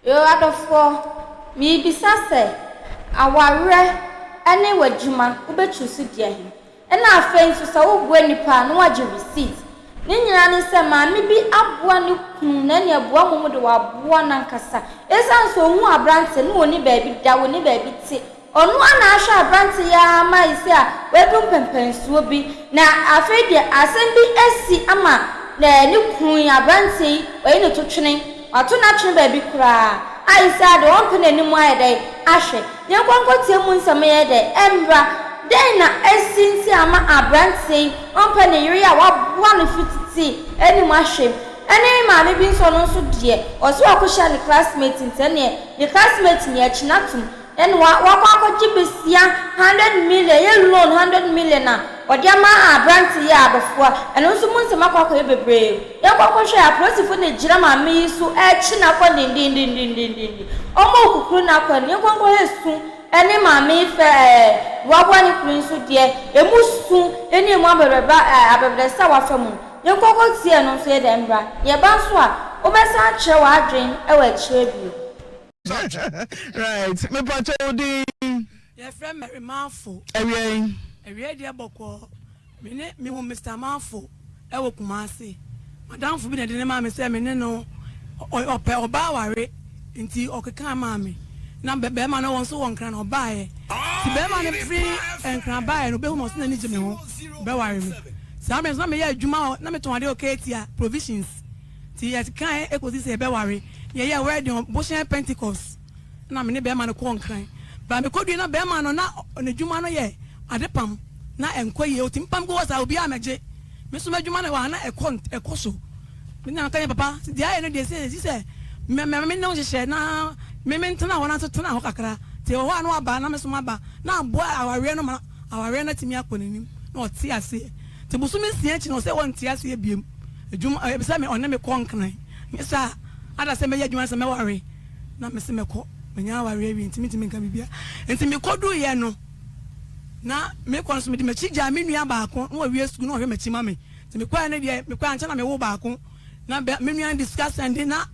Yo adofo mi bisa se aware ene wadwuma obechusu dia hi. Ena afen so sa wo bua nipa no wage receipt. Ni nyina ne se maame bi aboa ne kunu na ne aboa momo de waboa nankasa. Esan so hu abrante ne woni baabi da woni baabi ti. Onu ana ahwe abrante ya ma isi a wedum pempensuo bi na afei de asem bi esi ama na ne kunu abrante oyi ne totwene wato na twene baabi kura aisa de won pene ni mu ayede ahwe yenkwanko tie mu nsame yede embra den na esinti ama abrante won pene yiri a waboa no fititi eni mu ahwe eni maame bi nso no nso de oso akohia ne classmate ntene ne classmate ne achinatum en wakwa jibesia 100 million ye loan 100 million na odiama abrante ya abofo eno nso mu nsema kwakwa bebre ye kwakwa hwe aprosifo na gira maame yi so echi na kwa ndindindindindindi omo okukuru na kwa ye kwakwa hesu ene maame fe wabwa ni kuru nso de emusu eni emu abebesa wafamu ye kwakwa tie no so ye dembra ye ba so a obesa kire wa adwen ewa kire bio. Right, me pacho di. Your friend Mary Manfo. Ewie dia boko. Me hu Mr. Manfo. Ewo Kumasi. Madam fo bi na de ma me se me ne no ope oba ware nti okeka ma me. Na be ma no won so won kran oba ye. Ti be ma ne free enkran ba ye no be hu mo so na ni je me ho. Be ware me. Sa me so na me ya adwuma na me ton ade oketia provisions. Ti ya kan ekosi se be ware. Yeah, where the Bushop Pentecost. Na me ne be ma no ko nkran. Ba me kodu na be ma no na onadwuma no ye adepam na enkoye otimpam go wasa obi amegye. Me so madwuma na wa na ekoso. Me na kan papa, dia ye no de se me no hye na me ntena wona so tena ho kakra. Te ho anu aba na me so maba. Na abo aware no ma aware na timi akonanim. Na oti ase. Te busu me sia chi no se won ti ase biem. Adwuma e bisa me ona me ko nkran. Me sa ada se me yadwuma se me ware na me se me ko menya ware wi ntimi nka bibia enti me kodu ye no na me ko so me di me chija me nua baako no wi esku no hwe me chima me enti me kwa na de me kwa ancha na me wo baako na me nua discuss and na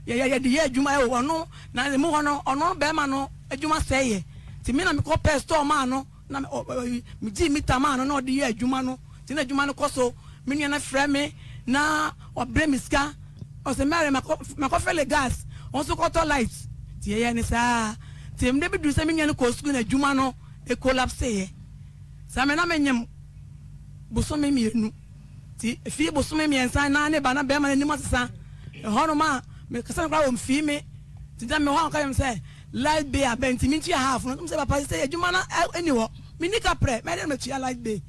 ye de ye adwuma e wo no na me ho no ono be ma no adwuma se ye enti me na me ko pay store ma no na me ji meter ma no na de ye adwuma no enti na adwuma no koso me nua na frɛ me na obre miska o se mere makofele gas on so koto light ti ye ni sa ti mde bi du se menye no ko school na djuma no e collapse ye sa me na menyem bosome mienu ti fi bosome miensa na ne ba na be ma ni masesa e hono ma me kasa kwa o mfi me ti da me ho ka yem se light bay abenti mi ti half no se papa se djuma na eni wo mi ni ka pre me de me ti light bay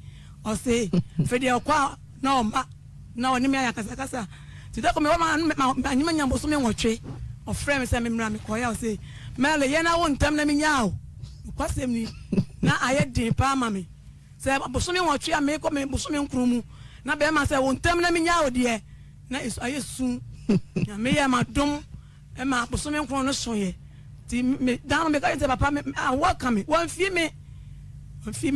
o se fe de kwa na o ma na oni me aya kasa ti da ko me wa ma anyima nyambo so me nwotwe o frame se me mra me koya o se mele ye na won tam na me nya o kwasem ni na aye din pa ma me se boso me nwotwe a me ko me boso me nkrumu na be ma se won tam na me nya o de na aye sun ya me ya madom e ma boso me nkrumu no so ye ti me dan me ka se papa me welcome me won fi me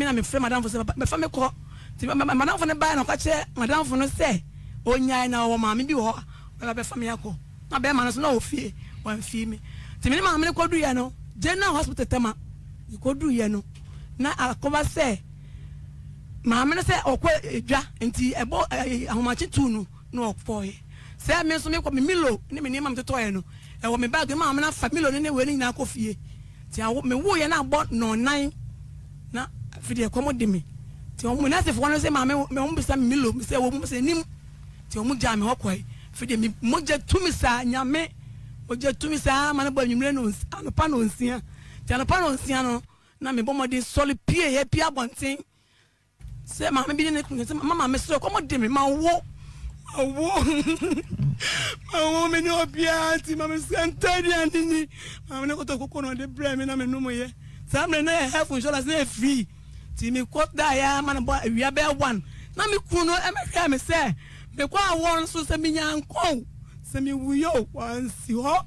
na me frame madam for se papa me fa me ko ti madam for ne ba na ka che madam for no se onyai na wo maame bi wo ba be fam yakọ na be ma no so na ofie wan fie me ti me maame ne kodu ye no general hospital tema e kodu ye no na akoba se maame ne se okwa edwa enti ebo ahomachi tu no na okpoye se me so me kwa me milo ne me nema mtoto ye no e wo me bag maame na fa milo ne we ni na akofie ti me wo ye na abo no nan na fide komode me ti o mo na se fo no se maame me mo bisa milo me se wo mo se nim ti o mu ja me hokoi fide mi moje tumi sa nyame moje tumi sa ma na bo nwumre no anopa no nsia ti anopa no nsia no na me bomode soli pie ye pia bonten se ma me bi ne kun se mama me so komo de me ma wo me no pia ti ma me santadi andini ma me ko to kokko no de bre me na me no mo ye sa me na have insurance na free ti me ko da ya ma na bo awia be one na me kun no e me hwe me se me kwa awon so se me nyanko se me wuyo wansi ho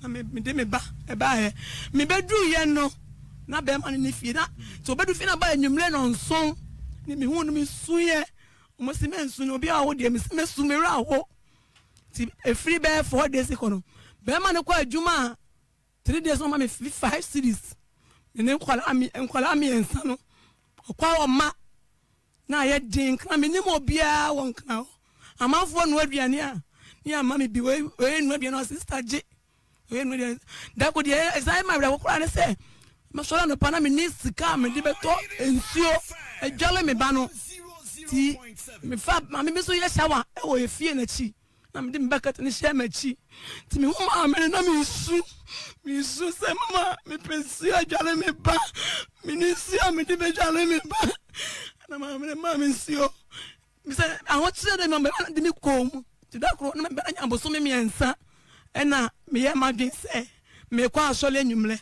na me de me ba e ba he me bedu ye no na be ma ni fie na so bedu fie na ba enwumre no nson ni me hu no me suye mo se me nsu no obi a wo de me su me ra ho ti e free be 4 days kono be ma ne kwa adwuma 3 days no me 5 CEDIS ne nkwala mi ensa no okwa o ma na ye din kan me ni mo bia won kan amafo no aduane a ni ama me bi we no aduane no sister je we no aduane da ko de sai ma bra ko kra ne se me so na pa na me ni sika me di beto ensuo ejale me ba no ti me fa ma me so ye shawa e wo ye fie na chi na me di me bakat ni share ma chi ti me ma me na me su se mama me pensi ejale me ba me ni si a me di be jale me ba na ma me sio me say I want to say them me di me kom ti da kro na me anya boso me miensa e na me ye ma dwen se me kwa asole anwumle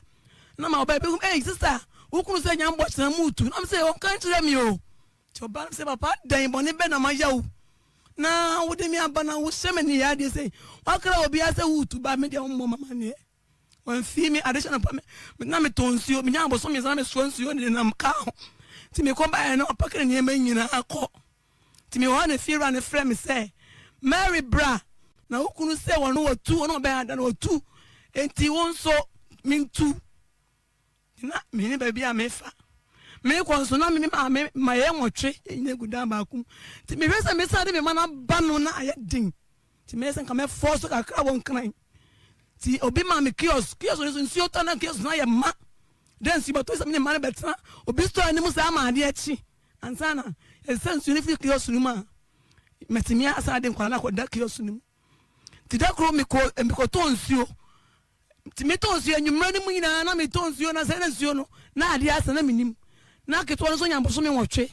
na ma oba be hey sister wo kunu se nya mbo chena mutu na me say on kan tire me o ti oba se papa dan boni be na ma yawo na wo de mi aba na wo se me ni ya de say wa kra obi ase wutu ba me de mo mama ne wan fi me additional pa me na me tonsio me nya boso me za me suonsio ni na mka ti me ko ba na opakere ni e nyina akọ ti me wa na fi ra ne frɛ me say Mary bra na wo kunu se won wo tu won be ada no tu enti won so mintu na me ni ba bia me fa me ko so na me ma ye nwotwe ina guda ba kum ti me resa me sa de me mana ba no na aye din ti me sen ka me force kakra won kran ti obi ma me kiosk so nsuo ta na kiosk na ye ma den si bato se me ma na betra obi store ni mu sa ma ade achi ansana e sen nsuo ni fi kiosk ni ma metimia asa de nkwala ko da kiosk ni mu ti da kro me ko to nsuo ti me to nsuo anwumra ni mu nyina na me to nsuo na se na nsuo no na ade asa na minim na keto no so nyamboso me wotwe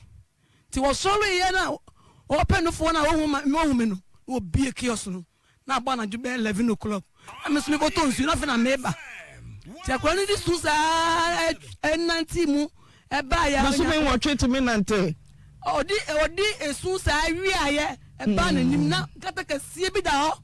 ti wo solo ye na open no fo na wo me no wo bie kiosk no na agba na jube 11 o'clock ameso me ko to nsuo na fe na meba ti akwa ni disu sa enanti mu e ba ya na so me wotwe to me nante odi esu sa wi aye e ba na nim na kata kasie bi da ho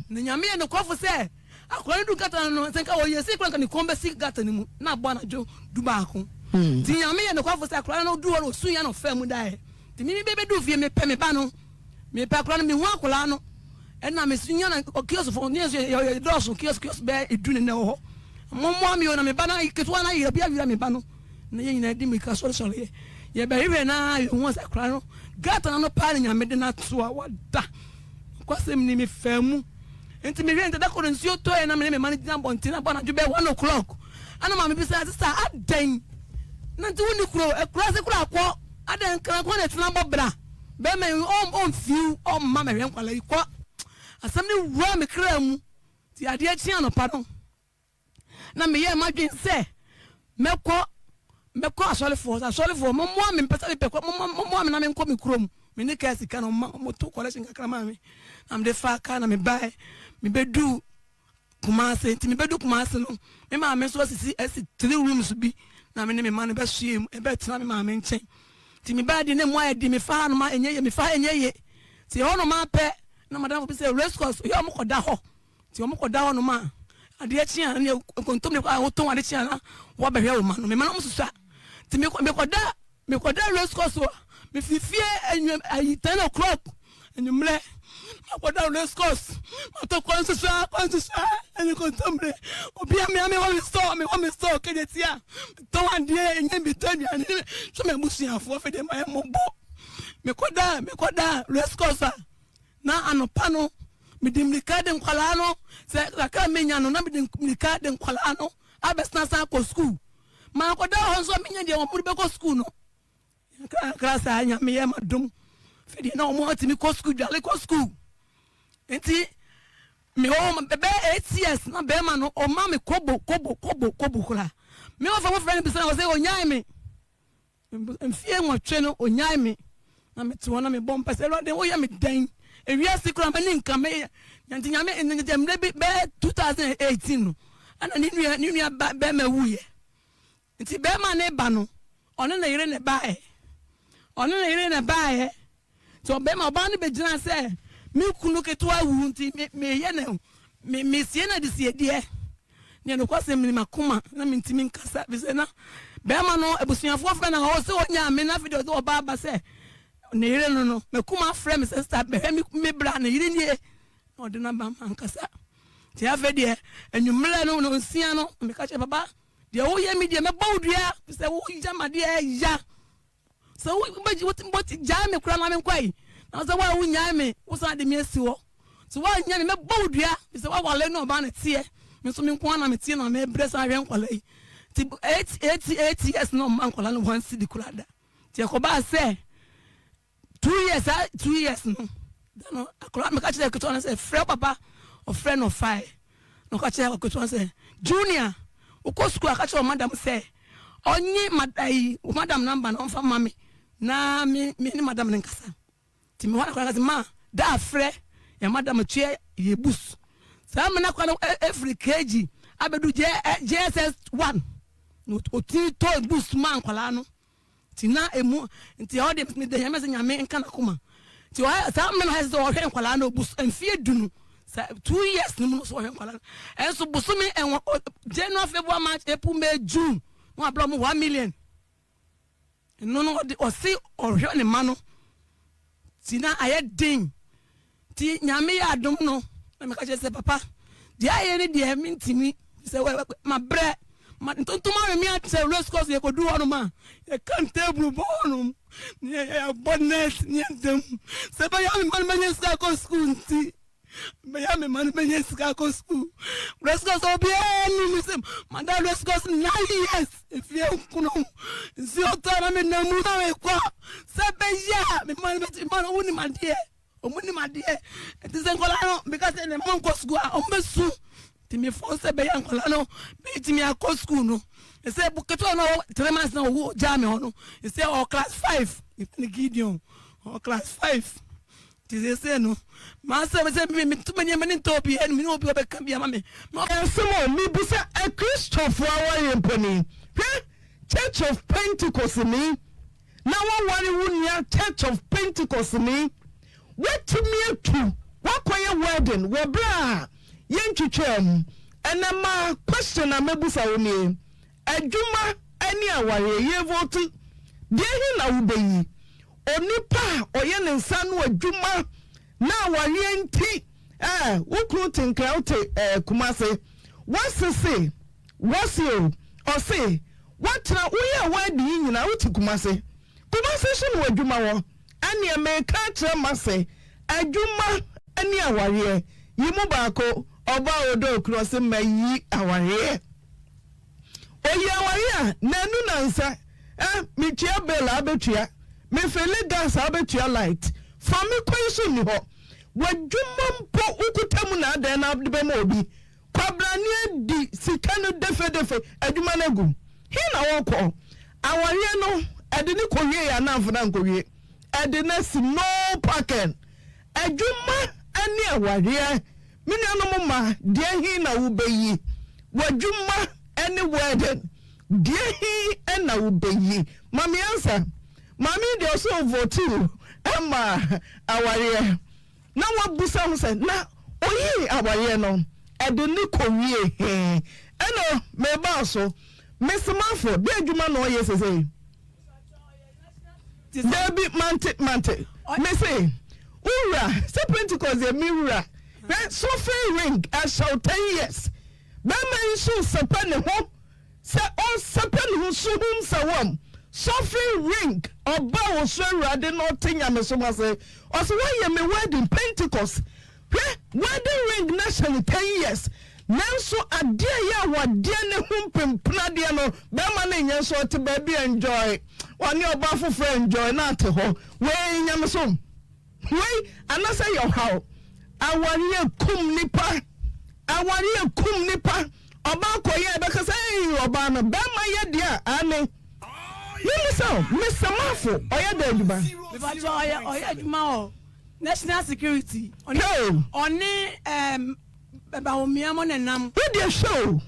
na nyame ye no kofo se akwa ni du kata no senka wo ye se kwanka ni kombe si gata ni mu na agba na jo du ba ko ti nyame ye no kwafo sa akra no du wo su ya no fa mu dai ti mi bebe du fie me pe me ba no me pa akra no me hu akla no e na me sunya na kiosk fo ni ye doso kiosk be edu ne ho mo mi o na me ba na ketwa na ye bia me ba no na ye nyina di me ka so ye be rive na ye hu sa akra no gata no pa nyame de na to a wada kwasem ni me fa mu enti me hwente da ko nsuo to e na me manage na bontina ba na ju be 1 o'clock ana ma me bi sa sister adan nanti woni kuro ekura se kura akọ adan kan ko na tena bobra be me on fiu on ma me hwen kwala ikọ asam ni wura me kra mu ti ade achi anopa no na me ye madwen se mekọ asolefo mo me pesa pe ko mo me na me nko me kuro mu me ne ka sika no mo to collection kakra ma me am de fa ka na me buy me bedu Kumase ti me bedu Kumase no me ma me so sisi 3 rooms bi na me ne me man be suem e be tena me ma me nchen ti me ba di ne mo ayedi me fa no ma enye me fa enye ye ti ho no ma pe na madam bi say race course yo mo koda ho ti o mo koda ho no ma ade achi an ne kontom ne kwa hoton ade achi an wo be hwe wo ma no me ma no mo susa ti me koda race course me fifie enyu ayi 10 o'clock enumle akoda race course ma to konsusa eni kontomre obi ame wo me store kedetia to ande enye bi to bia ni so me busuafo fe de ma mo bo me koda race course na anopa no me dim likade nkwala no se aka menya no na me dim likade nkwala no abesna sa ko school ma koda ho so menya de wo be ko school no class anya me ye madum fe de na mo ati mi ko school dale ko school enti me o bebe 8 years na be ma no o ma me kobo kula me o fa mo friend bi say o say onyai me mfie nwotwe no onyai me na me ti wona me bom pese ro de wo ya me dan ewia sikura me nka me nyanti nyame enye be 2018 no ana ni nua be ma wuye enti be ma ne ba no ono na yire ne bae so be ma ba ne be gina say me kunu keto awu nti me ye na me sie na de sie de ne no kwase me makoma na me ntimi nkasa be se na be ma no ebusuafo fra na ho se onya me na video do ba se ne yire no me kuma frame sister be me bra na yire nie no de na ba nkasa ti afa de enwumle no nsia no me ka che papa de wo ye me de me bawdua se wo jama de ya so wo baji what jam kura na me kwai na so wa wo nya me wo sa de me asi wo so wa nya me bawdua se wa wale no ba na tie me so me nko na me tie na me bre sa hwe nkwala yi ti 8 years no man nkwala no wan si di kula da ti ko ba se 2 years no no akora me ka che ke to na se frɛ papa o friend of 5 no ka che ke to na se junior o ko school ka che o madam se onye madai o madam number na onfa mami na me ni madam ne nkasa ti me wana kwa ka ma da frɛ ya madam tue ye bus sa me na kwa every kg abedu JSS 1 no o ti to bus man kwala no ti na emu nti o de me de yame se nyame nka na kuma ti o sa me na ha se o hwe kwala no bus enfie dunu sa 2 years no so hwe kwala enso bus me en January February March April May June no ablo mo 1 million no o si o hwe ne ma no ti na aye din ti nyame ya adom no na me ka che se papa di aye ni di mi ntimi se ma bre ma tontoma me ate race course ye ko du hono ma ye kan table bonum ni ya bonnet ni dem se ba ya me man manya ska ko school nti ba ya me man manya ska ko school race course obi ni mi se manda race course 9 years if you kuno si otara me na mu na we kwa se ba ya me man woni man die omuni madie ti se nkola no because ne man ko school o mesu ti me force be yan nkola no be ti me akọ school no e se buketo no 3 months na wo jam me hono e se o class 5 if ni Gideon o class 5 ti se no ma se me tumanye me ni tobi en me no obi obeka bia ma me Someone me busa a Christopher wa yemponi Church of Pentecost ni na wa wari wunya Church of Pentecost ni wetumi atu wakoye wedding we bra yentwetwam enema question na mebusa woni adwuma ani aware ye vote de hi na wubeyi onipa oye ne nsa no adwuma na aware nti wukru tinkraute kumase wasese wasio ose watra uye wadi nyina wuti kumase shinu adwuma wo ani America tremase adwuma ani aware yimu baako oba odo cross mayi aware oyi aware nanu nansa mitua bela abetua me fele gas abetua light for me kwenso ni ho wadwuma mpo ukutamu na adan na be ma obi kwabrane di sika no defe adwuma na gu hi na wonko aware no ede ni kowie ya na afuna nkowie ede na si no parking adwuma ani aware mini anomo ma de hi na wubeyi wadwuma ani wedding de hi na wubeyi mami answer mami de so vote ema aware na wabusa ho se na oyi aware no ede ni kowie eno me ba so mesimafo de adwuma no oye sese Debbie mante me say ura se Pentecost e miura so free ring I shall 10 years be man so sepa ne ho se on sepa ne ho so hum sawam so free ring oba wo so urade no tenya me so ma say o so why me wedding Pentecost wedding ring national 10 years nanso ade ya wade ne humpempna de no be man ne nya so te ba bi enjoy wani oba fofo enjoy na te ho we nya me so we anasa your how awari kum nipa oba koye be ka say oba no be ma ye dia ane you so Mr. Mafo oya da aduma be ba jo oya aduma o national security oni ba omiamo nenam we dey show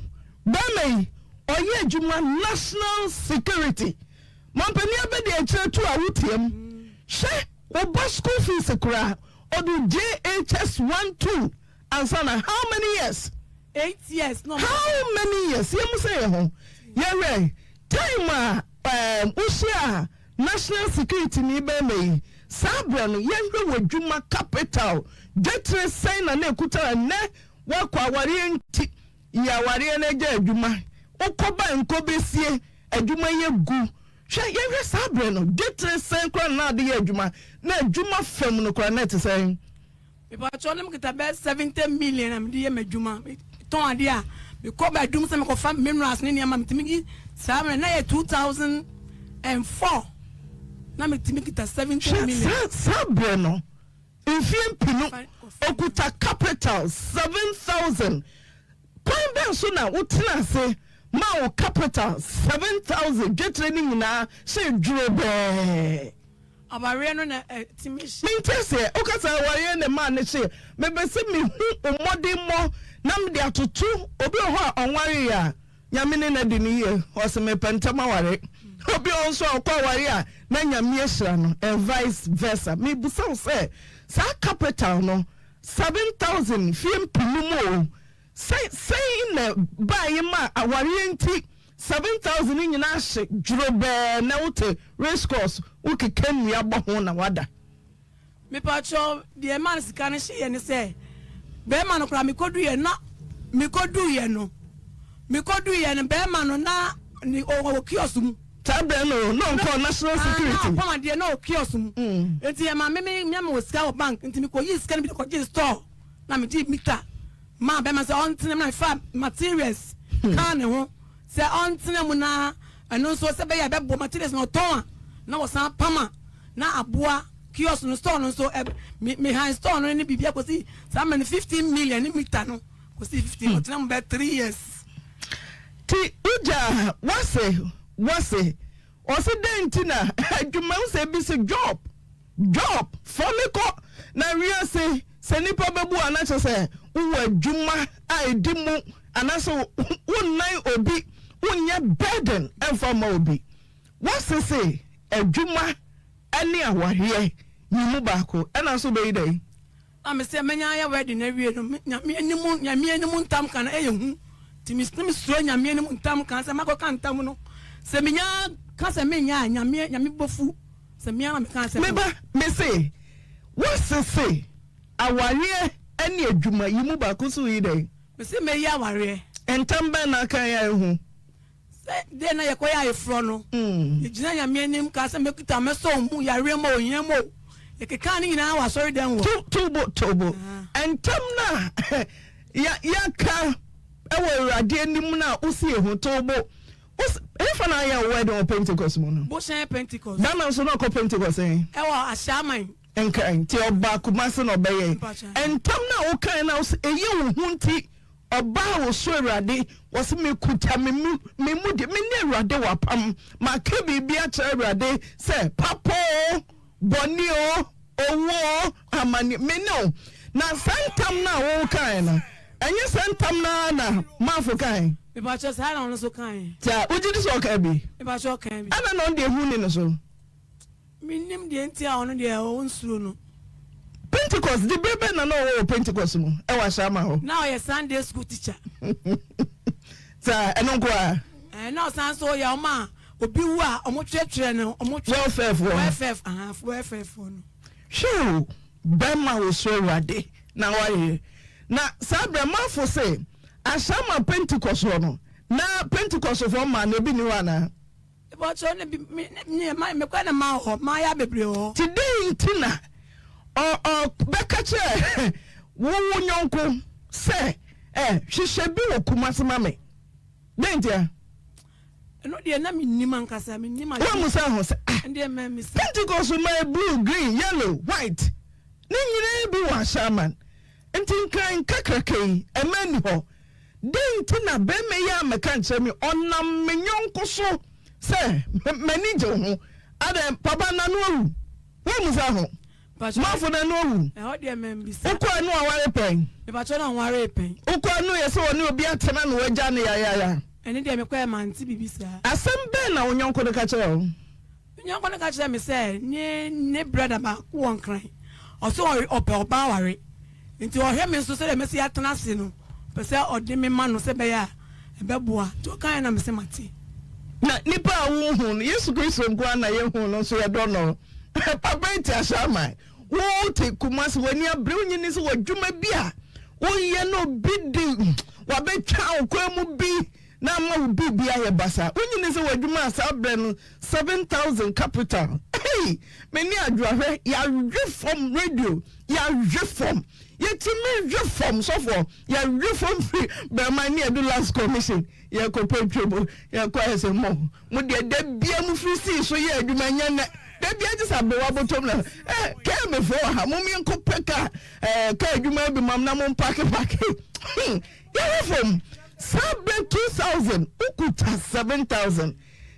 be mai oya aduma national security mampani abedi e kire to awutiem she oba school fees kura odu JHS 1-2 ansana how many years 8 years no how many years you say ho ye time usia national security ni be mai sabra no ye hwe wadwuma capital jetre sign na ekuta ne wakwa aware nti ya aware na gya adwuma okoba nkobesie adwuma ye gu hwe ye sabre no detre sen kra na de adwuma na adwuma fam no kra na te sen People actually make it about 70 million. I'm doing my juma. Ton idea. We call by doom some of minerals. Nini am timigi. Sabe na 2004. Na me timigi 70 million. Sabre no. Infiem pino. Okuta capital 7,000. Kwan ben so na wotina se ma o capital 7,000. Get training na se duro be. Abareno na timishi. Mintese okasa ware ne man ne se mebese me hu omode mo na me de atoto obi ho onware ya nyame ne na de ni ye o se me pentama ware obi onso okwa ware a na nyame ehira no and vice versa me busa se sa capital no 7,000 fiem pinumo say na buy ma aware nti 7,000 nyina hye dwrobe na wote race course ukeke nua bɔ ho na wada me pacho the man sika ne hye ne say be man kra me kodu ye na me kodu ye no be man no na ni o kiosk mu tabe no for national security na de no kiosk mu enti e ma me wo sika bank enti me ko yi sika ne bi ko je store na me di meter ma be man say on tin na fa materials kan ne ho se on tena mu na eno so se be ya be bo materials no ton na wo san pama na aboa kiosk no store no so me high store no ni bibia ko si sa man 15 million ni meter no ko si 15 o tena mu be 3 years ti uja wase o se dentina adwuma o se bi se job for me ko na ria se nipa bebu anache se wo adwuma a edimu anaso wonnan obi wonye burden enfama obi wase se adwuma ani awahye yimu baako ena so be idai na me se menya ya wedding na wie no nyame animu ntam kan e yehu ti mi suro nyame animu ntam kan se mako kan ntam no se menya ka se menya nyame bofu se menya na me kan se meba me se wase se awahye ani adwuma yimu baako so idai me se me ya awahye entamba na kan ya ehu de na yekoya efro no ejina nyame anim ka se mekuta meso mu yare mo oyemo ekeka ni na wa sorry den wo tubo entam na ya ka ewo urade anim na usi ehu tubo efa na ya wedding on Pentecost mo no Bushop Pentecost da na so na ko Pentecost ewo ashaman enka nti oba kumase no beye entam na wo kan na eyi wo hunti oba wo so urade wo se me kuta me mu de me ne urade wapam ma ka bibia cha urade se papo boni owo amani me no na santam na wo kan na enye santam na mafo kan me ba cho sa na no so kan ta ujidi so kan bi me ba cho kan bi ana no de hu ni no so minim de ntia ono de o nsuro no Pentecost the baby na no wo Pentecost mu e wa shama ho now you Sunday school teacher ta eno ko a na san so ya ma obi wu a omo twetwe no omo welfare no sure bema wo so rade na waye na sabra mafo say ashama Pentecost no na Pentecost for man e bi ni wana but so ne me kwa na ma ho ma ya bebre ho today ntina bekache wo nyonko say hwehwe bi wo kumase mame dentia no de na minnim ankasa minnim wa musa ho say ende ma mi say Pentecost my blue green yellow white ni nyire bi wa shaman ntinkan kakrakai emani ho dentina be me ya meka nche mi onam me nyonko so say mani je ho ada papa na no awu wa musa ho mafo na no awu ho de ma mi say ukwa no aware pen me ba cho na aware pen ukwa no ye se woni obi atena no wagya ne ya ene de me kwa ma nti bibisa asem be na onyonko de ka kire ho onyonko de ka kire me say ne brother ba ko won kran oso ope oba ware nti o hwe me so se de me se atena se no pe se ode me ma no se be ya ebeboa to kan na me se mate na nipa wo hu Yesu Kristo nkwa na ye hu no so ye do no papa ti ashama wo te kumase wani abre onyi ni se wadwuma bia Oye no bidi wabetwa okwemu bi na ma bi bia ye basa. Onyi ne se wadwuma sa bre 7,000 capital. Hey, many adwahwe ya reform radio, ya reform. Yetimi reform so for ya reform free be mani edu last commission. Ya ko petrol ya ko ese mo de bia mu free see so ya adwuma nya na da bia je sa be wa bottom na ke me for ha mo mi enko peka ka adwuma bi mam na mo pack ya reform sabe 2,000 ukuta 7,000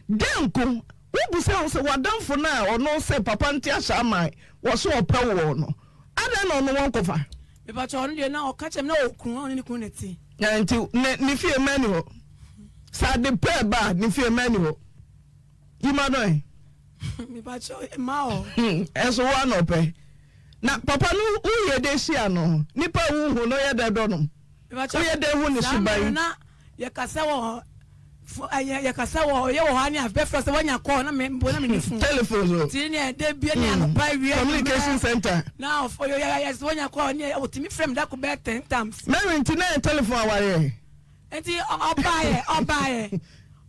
denko wo say wadamfo na ono say papa ntia shaman wo so opa wo no ada na ono won kofa me ba cho no de na o ka chem na okun oni ni kun neti ya nti ni fie mani ho sa de pe ba ni fie mani ho yima no me ba cho ma o eso wa no pe na papa no uye de hia no nipa wu hu no ye de do no me ba cho uye de hu ni suban na ye kasa wo ye kasa wo ye wo hani abe fro se wanya call na me mbo na me phone telephone so ti ni de bia ni anopa wi communication center now for yo ye se wanya call ni o timi frame da ko be 10 times me renti na telephone aware enti obaye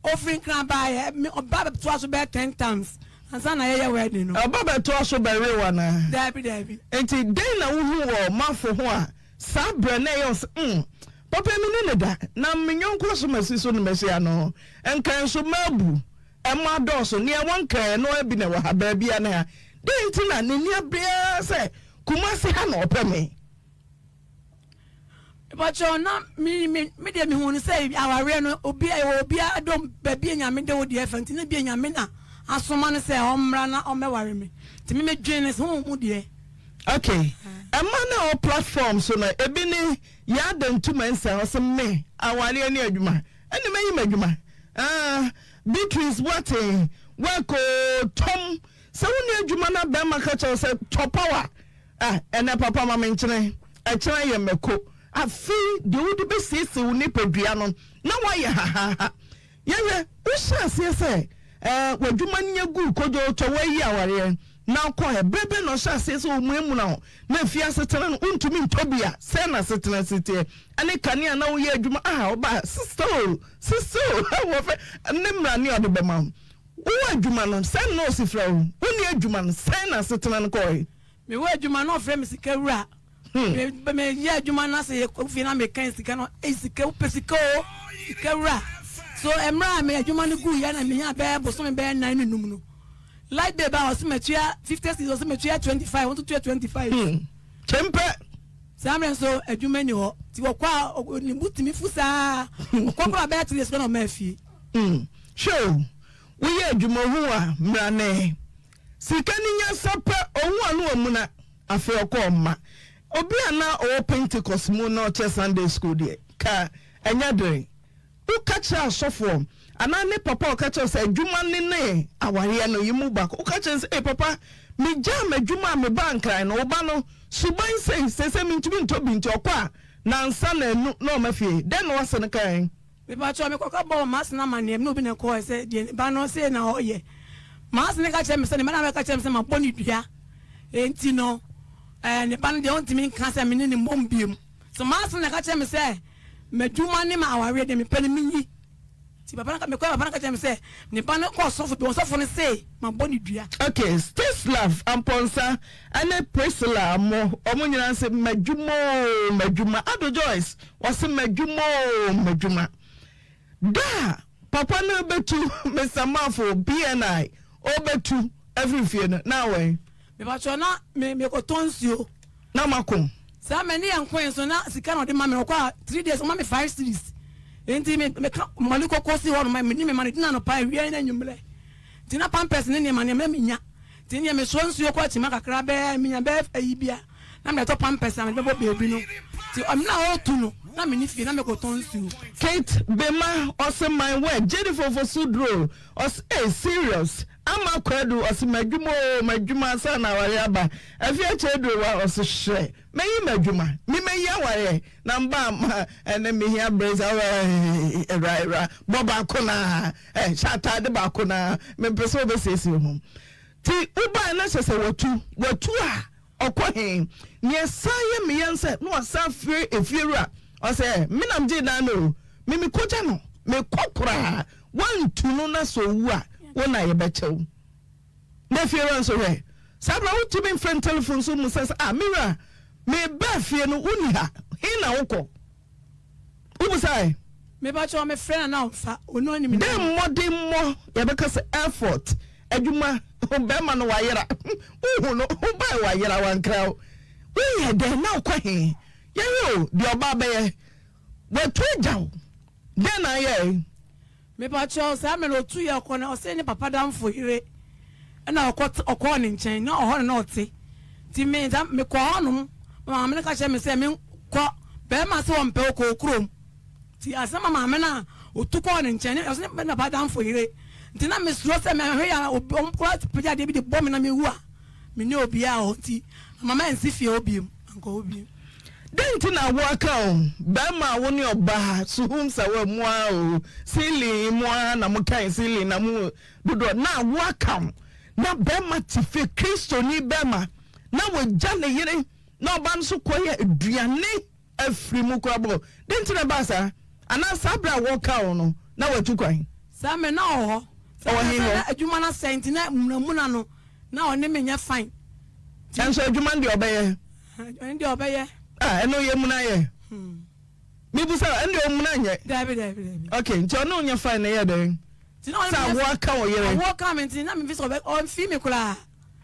offering can buy me oba be to aso be 10 times ansa na ye wedding no oba be to aso be re wa na dabi enti den na wo hu wo mafo ho a sabre na ye papa mi ne da na menyonko so masi so ne masi ano enkan so mabu ema doso ne wonkan no abi na wa ha ba bia na den tina ne nia bia se kumase ha na opeme but you na me de me hu say aware no obi adom ba bia nyame de wo de efant na bia nyame na asoma no say omra na omeware me ti me dwen ne so mu de okay na o platform so na ebi ni ya dan tuma nsa o me awale ani adwuma ene meyi madwuma Beatrice wate wako tom se woni adwuma na be maka che se topower ene papa ma menkyene e kyere ye meko afi de wudi be sisi woni padua no na wa ye ha ye wo hase se wadwuma nya gu kojo to wa yi aware na ko e bebe no hase se o muemu na afia setena no untumi ntobia se na setena sete ane kania na wo ye adwuma oba sister wo fe nemra ne ode be ma wo adwuma no se no sifra wo ni adwuma no se na setena no ko me wo adwuma no frɛ me sika wura me ye adwuma na se fi na me kan sika no sika wo pesika o sika wura so emra me adwuma no gu ya na me ya be boso me be 9 num no like the ba was mature 50 was mature 25 want to 25 tempe samre so adwuma ni ho ti wo kwa ni butimi fusa okwa ba to this no ma fi show we ye adwuma hu a mrane sika ni nya sapa ohu anu omuna afi okoma obi ana o Pentecost mu na o Sunday school de ka enya dren u kacha asofo ana ne papa o kacha say adwuma ne aware no yimu bako o kacha say papa me jam adwuma me bankran no oba no suban say me ntumi ntobi nti okwa na nsa na enu no mafie den no wase ne kan me ba cho me kokka bo mas na manem no bi ne ko say de ba no say na oye mas ne kacha me say ne na me kacha me say ma boni dua enti no ne ban de on timi kan say me ne mombiem so mas ne kacha me say medwuma ne ma aware de me pani minyi ti papa na me ko papa na kacha me say ne ban ko sofo ne say ma boni dua okay stay love amponsa ane priscilla mo omunyina say medwuma ado joyce wase medwuma da papa na betu Mr. Mafo BNI obetu every fear na we me ba cho na me ko tonsio na makom sa me ne yankwen so na sika no de ma me kwa 3 days o ma me 5 series enti me maliko kosi ho no ma me ni me manina no pa wi na nyumle tina pampers ne ma ne me nya tinia me sonsuo kwa chima kakra be me nya be ayibia na me to pampers na me be bebi no ti am na otu no na me ni fie na me ko tonsu Kate Bema also my word Jennifer for Sudro os serious ama kwadu os madwuma sa na ware aba afia chedo wa os hwe meyi madwuma me meyi aware na mba ene me hia breza era boba kona chata de ba kona me peso be sesi ho ti uba na sese watu a okwahin ne saye me yense no asafre efierua o say me nam je na no me koja no me kokora wan tunu na so wu a wona ye bechew na efierua nso we sabra utimi friend telephone so musa mira me ba fie no uni ha hina woko ubusai me ba cho me friend na fa ono ni me dem modern mo ye be kase effort adwuma obema no wayera uhu no obai wayera wankra we ye de na kwahe ye yo de oba be ye watu jaw de na ye me ba cho sa me lo tu ye ko na o se ni papa damfo hire na okọ ni nchen na oho na ote ti me da me ko honum mama me ka che me se me ko be ma se won pe ko krom ti asama mama na otukọ ni nchen o se na papa damfo hire ti na me suro se me hwe ya omkura pja de bi de bom na me wu a me ne obi a o ti mama ensi fie obiem anko obiem denti na waka o ba ma wo ni oba suhum sa wa mu a o sili mu a na mu kan sili na mu dodo na waka na be ma tife Kristo ni be ma na wo ja ne yire na oba nso koye aduane afri mu kwabo denti na ba sa ana sabra waka o no na watu kwan sa me na o adwuma na sent na munamuna no na one me nya fine enso adwuma ndi obeye ndi obeye eno ye muna ye mi busa ndi o muna nye dabi okay nti ono nya fine ye den sa wo aka wo yere wo ka me nti na me fiso on fi me kula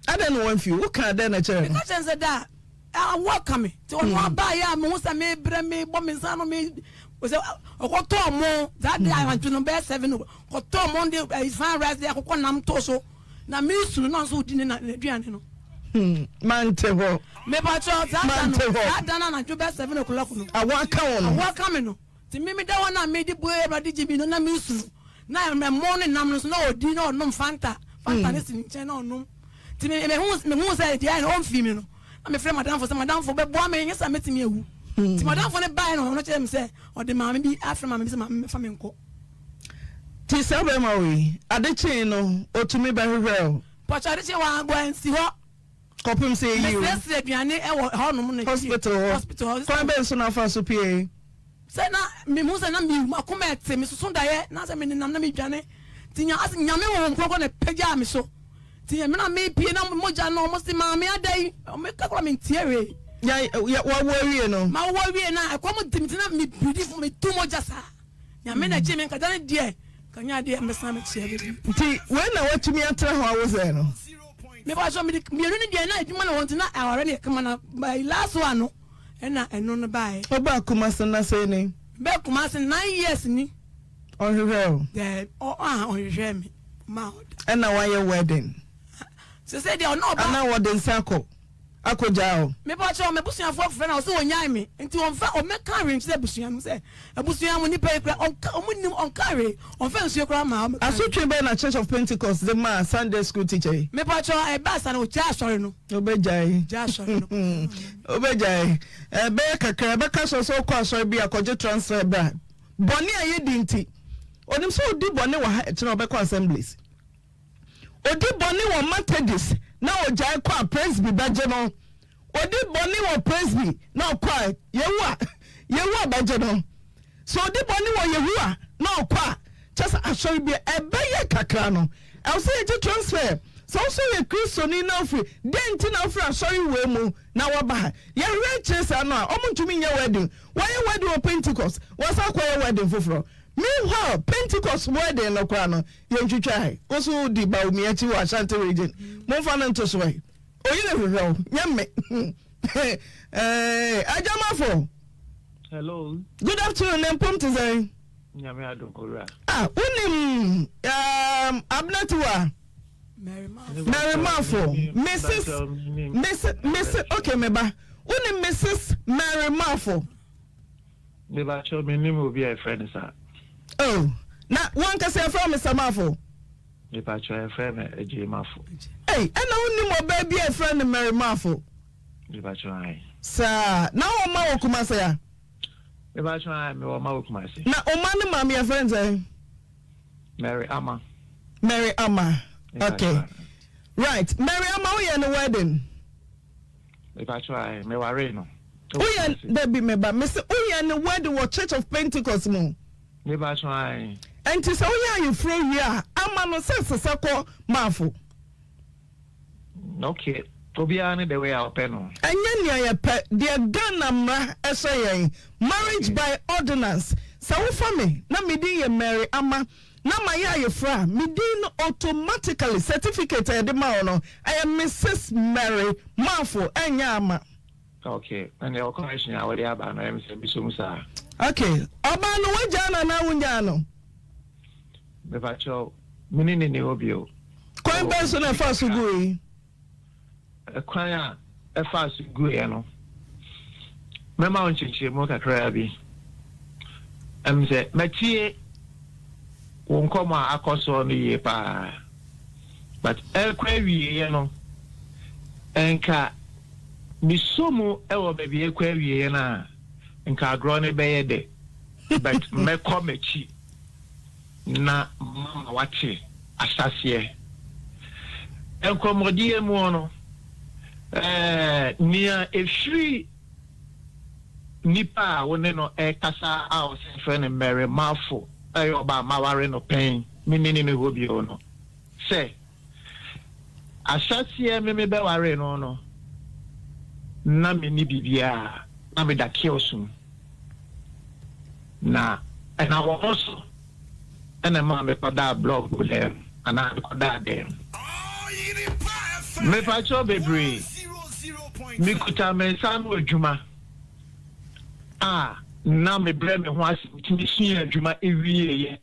ada no wan fi wo ka da na chere ka chense da wo ka me ti on wa ba ya me husa me bre me bo me nsa no me o se o to mo that day I want to number 7 ko to mo ndi is fan rice there ko nam to so na me sunu no so di na aduane no mante ho me ba cho that na ju be 7 o'clock no awaka me no ti me da wona me di boy everybody jibi no na me sunu na me morning nam no so na odi na onum fanta ne sin chen na onum ti me hu say di ai no on fi me no na me frɛ madam for be bo me nyesa metimi ewu ti madam for ne buy no no chere me say o de maame bi afra maame bi say maame fa me nko ti sabe ma we adechi no otumi be hwehwe pacha adechi wa gwa nsi ho kopim say you me say aduane e wo ho no no hospital kwa be so na fa so pie say na me mu say na me akoma ete me so da ye na say me nam na me dwane ti nya as nyame wo nkoko na pagya me so ti me na me pie na moja no mo si maame adai me ka kwa me ntiere ya wa worry no ma worry na akomo dimti na me bidi for me too moja sa nyame na che me nka dane de kanya de me sa me che ti when na watumi atra ho awo no me ba so me ni de na adwuma na won na aware ne kama na by last one no na eno no bae oba kuma sana say ni be kuma se 9 years ni on hwehwe de on hwehwe me ma and na why wedding se say de on oba ana wedding sako akojao me ba cho me busuan fo frɛ na o se onyan me nti on fa o me carry se busuan mu se abusuan mu ni pe kra on nim on carry on fa nsuo kra ma asotwe be na Church of Pentecost the man Sunday school teacher me ba cho e ba sa na o cha sori no obejai ja sori no obejai be kakra be ka so ko asori bi akoje transfer bra boni aye dinti onim so odi boni wa ha e be ko assemblies odi boni wa Methodist na ojai kwa presby baje no odi boni wa presby na kwa yewa baje no so odi boni wa yewa na kwa just asori bi ebeye kakra no I say je transfer so ye Kristo ni na ofri denti na ofri asori we mu na waba ye reches ano omuntumi nya wedding why wedding of Pentecost was akwa wedding foforo meanwhile Pentecost wedding no kwa no ye ntwitwa oso di ba omi achi wa Ashanti region mo fa na ntoso we oyire hwehwe nyame ajamafo hello good afternoon empom to say nyame adokora unim abnatiwa Mary Mafo Mrs. Okay meba unim Mrs. Mary Mafo meba cho me nim obi a friend sir oh na one ka say from Mr. Mafo meba cho a friend eje Mafo hey and unim oba bi a friend Mary Mafo meba cho ai sir na o ma okuma say ya meba cho ai me o ma okuma say na o ma ne ma me friend say Mary Ama okay right Mary Ama we in the wedding If I try, me worry no. Oya Debbie meba. Me say oya ne word the Church of Pentecost mo. Me ba try. Enti say oya you free here. Ama no say sesako mafo. Okay. Obiane the way I'll pen on. Anya nia ye pe de Ghana mra ehye yen marriage by ordinance. Sa wo fa me na me din ye Mary ama na my ye fra me din automatically certificate e de ma no I am Mrs. Mary Mafo enya ama. Okay, and the correction I already have an MC Bisumusa. Okay, oba no wajana na wunya no. Me facho minini ni obio. Kwan benso na fa so go Kwan a fa so go e no. Mema on chichi mo kakra bi. Say matie won koma akoso no ye pa. But el kwa wiye no. Enka misomo ewo baby ekwa wiye na nka agro ne beye de. But me komechi na mama wache asase enkomodie mu no nia efri nipa woni no kasa a o se friend Mary Mafo ayo ba maware no pen minini ne hobi no se asase me be ware no na me ni bibia na me da kiosum na and I was also and a man make that blog with them and I got that them. Me pacho bebre. Me kuta me samu juma. Na me bre me ho asiti me sua juma ewie ye.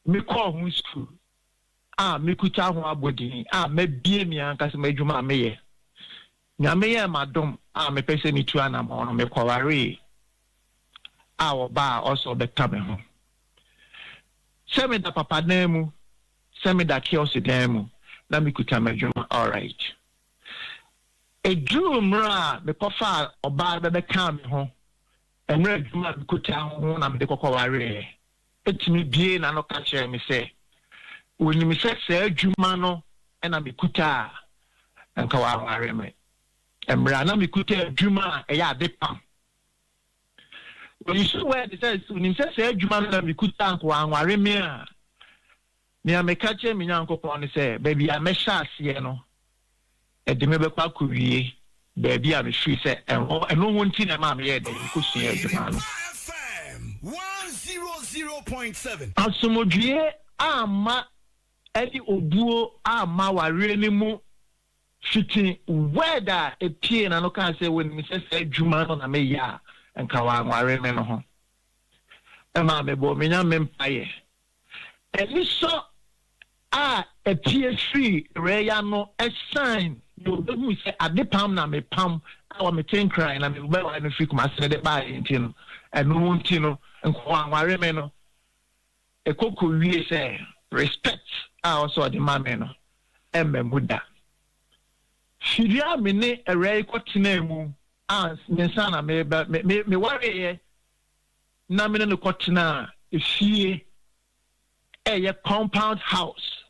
Me call mu school. Me kuta ho abodin. Me bie mi anka se me juma me ye. Nya me ye madom. Me pese mi tu ana mo me kware. Oba also be come home. Send me the papa name, send me the kiosk name. Let me kuta me juma. All right. A dream ra me kofa oba be come home. And red juma me kuta home na me de kokoware. It me bie na no catch me say. When me say juma no and I me kuta and kaware me. And na me kuta juma e ya de pam. When you see where it says, when you say, Juman, let me could tank one, worry me. Near me catch him in Uncle Pony say, baby, I may shas, you know. At the Mebel Pakuri, baby, I'm a free set, and no one thing a mammy yet, you could see a Juman. 100.7. Asumodie, ma, Eddie Obuo, ma, were really more fitting whether a pin and no can say when Mrs. Juman on a meya. And kawa ware me no ho e ma me bo me nya me mpaye e so a PS3 reya no e sign you be who say ade pam na me pam awa me ten cry na me be wa no free kuma se de ba ntino e no ntino nko ware me no e kokko wie say respect also the man me no e me muda shiria me ne e rey kwotena mu Mensana me worry na me no kwotena efie ye compound house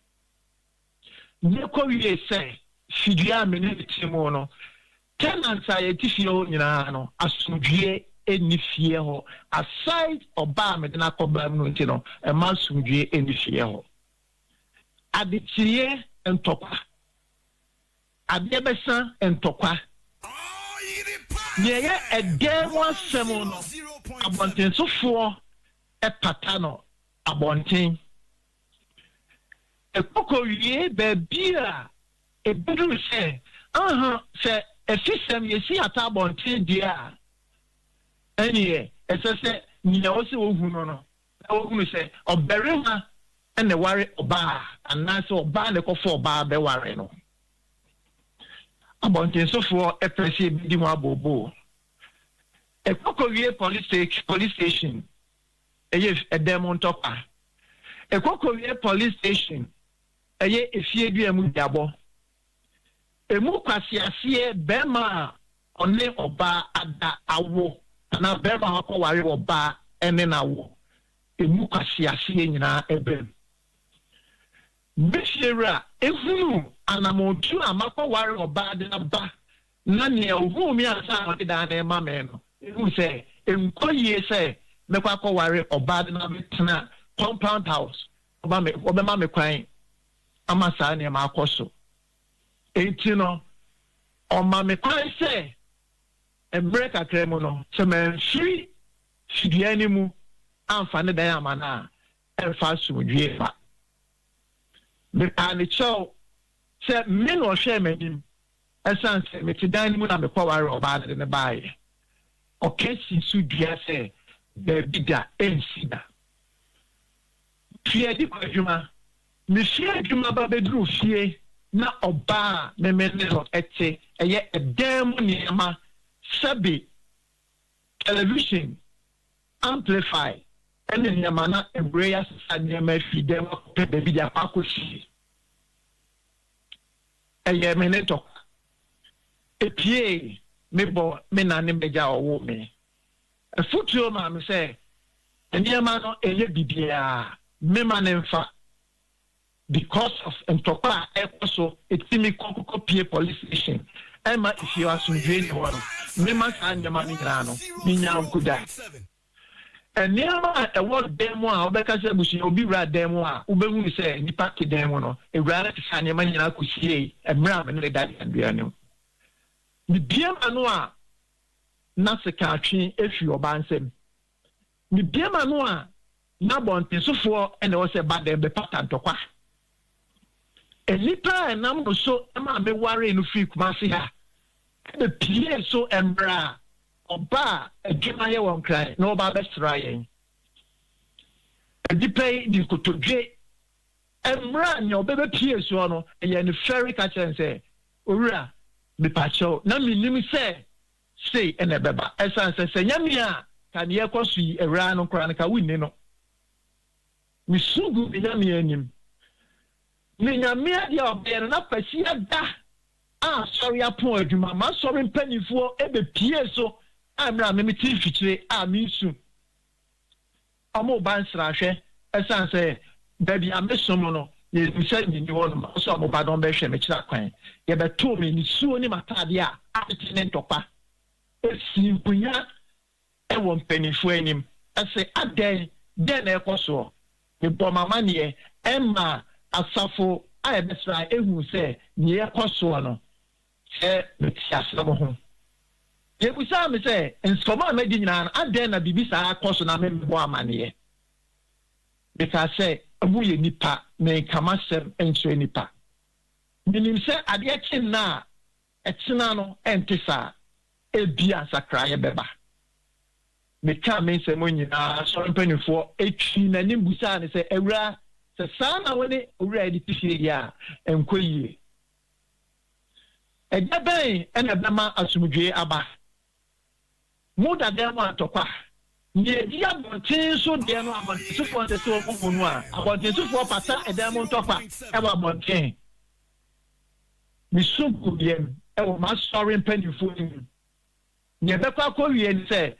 ne ko wie say fidia me ne timo no tenants aye tifio nyina no asumdue eni fie ho aside oba me na koba no ntino e ma asumdue eni fie ho adetiye entokwa adebesa entokwa yeah, a day one semono abontin so for a patano abontin a coco ye bebia a bedu say say a system you see at abontin dear any as I say you also who say or berima and the worry oba and now so ban the coffee bar be worry no abontin so for a pressy bidi mo abobo e kokowie police station a demon topa e kokowie police station efie dua mu diabo e mu kwasiase bema one oba ada awo na bema akọware oba ene na wo e mu kwasiase nyina ebem bishira ehunu anamotu amakọware oba de na ba Nani who me asa what down e ma me no who say enkoyie say me kwa ware oba de na betena compound house oba me obema me kwan amasa na ma akoso enti no oma me kwan say embreka kremo no se me free fidiani mu amfa ne dan amana emfa sumdwe fa me pani cho se me no hwe manim esan se me tidan mu na me kwa ware oba de ne baaye okesi su dia se be bida ensida fie di kwajuma me fie djuma ba bedru fie na oba me menelo ete eye edem ni ma sabi television amplify and in yamana embrace sanyama fi dem pe be bida pakoshi eye meneto epie me bo me na ne meja owo me afutuo ma me say enema no eye bibia me manenfa because of entokwa ekoso etimi kokopie police station ema if you are sunjeni woro me ma sanya ma ni grano ni nyankuda enema e word demo a obeka se busi obi wra demo a ubehu se nipa ke demo no ewra te sanya ma nyina kusie emra me ne dadi anduane mi biem anu a na seka atwe efi obansem mi biem anu a na bontesufo ene wo se badem be patantokwa enipa enam no so ma me ware no fi kumase ha be pie so embra oba adwuma ye won kran na oba be sra yen edipai di kotodwe embra nya oba pie so no ye no ferry ka chen se owura me pacho na minim se sei ene beba esan se nyame a kan ye kwasu yi ewra no kran ka wunni no mi sugu bi nyame anim ni nyame a dia obere na pasia da ah sorry apon adwuma ma sorry mpanifo ebe pie so amra me ti fikire a mi su amo ban srahwe esan se baby amesomo no ye nse ni won ma so amo ba don be hwe me kira kwan ye be to me ni suo ni matade a atene ntopa esi mpunya e won mpanifo anim ese aden den e koso me bo mama ne emma asafo a e besra ehu se ne e koso no se me tiasemo ho ye busa me se ensoma me di nyina aden na bibisa akoso na me bo amane because say abu ye nipa me kamasem enso nipa minim se ade ekin na etina no entisa ebia sakra ye beba me ka me se mo nyina so mpanifo etwi na nim busa ne se ewura se sana woni owura di tifie ya enkoyie ejaben ena bema asumdwe aba muda dem atokwa ye dia bontin so de no abontin so fo so ogunu a abontin so fo pata edem ntokwa e ba bontin mi suku biem e wo ma sorry mpanifo ni ye bekwa ko wie ni se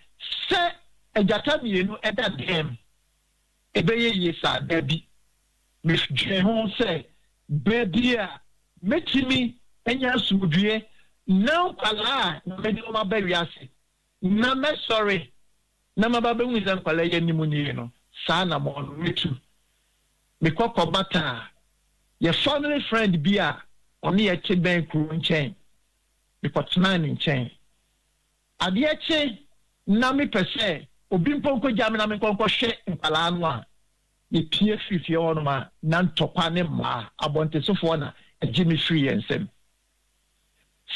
ejata mienu eda dem ebeye yesa dabi mi jeho se bebia metimi enya sumdue na kwala na me de ma bawiase na me sorry na mababe nwizan kwala ye nimu ni no sa na mo no metu me kokobata ye family friend bia oni ye che ben kru nchen me kotna ni nchen ade eche na me pese obi mponko jam na me konko hwe nkwala anu a ye pie fifie ono ma na ntokwa ne ma abontesofo na ejimi free ensem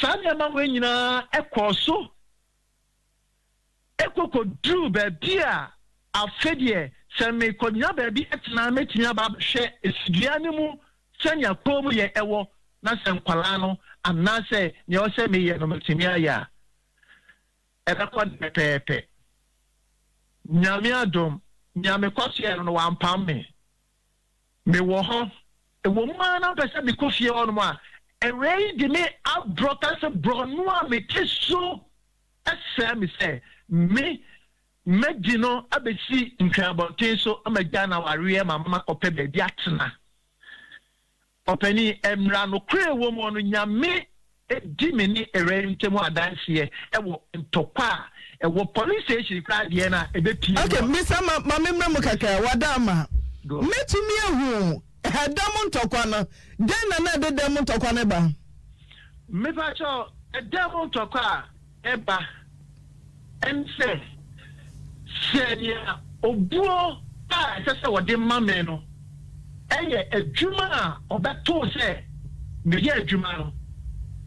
sanya ma wenyina ekoso ekoko dru ba bia afedie se me konya ba bi etna metinya ba hwe esidua ne mu sanya komu ye ewo na se nkwala no anase ne o se me ye no metimia ya ebekwa pepepe nyame adom nyame kwase no wampam me wo ho ewo ma na pese me kofie ono ma erei de me abrokas bro no a me teso asa me se me medino abesi nkrabonten so amagya na ware mama kope be atena opani emra no kre wo mo no nyame Jimmy Erentemo Adansie, Tokwa, police station cried Diana, a bit. Okay, Miss Mamma Mukaka, Wadama. Met me a room, had Damon Tokwana, then another Damon Tokwaneba. Mepacho, a Damon Tokwa, Eba, and said, Obuo, just what the mameno. A Juma, or that toe say, the year Jumano.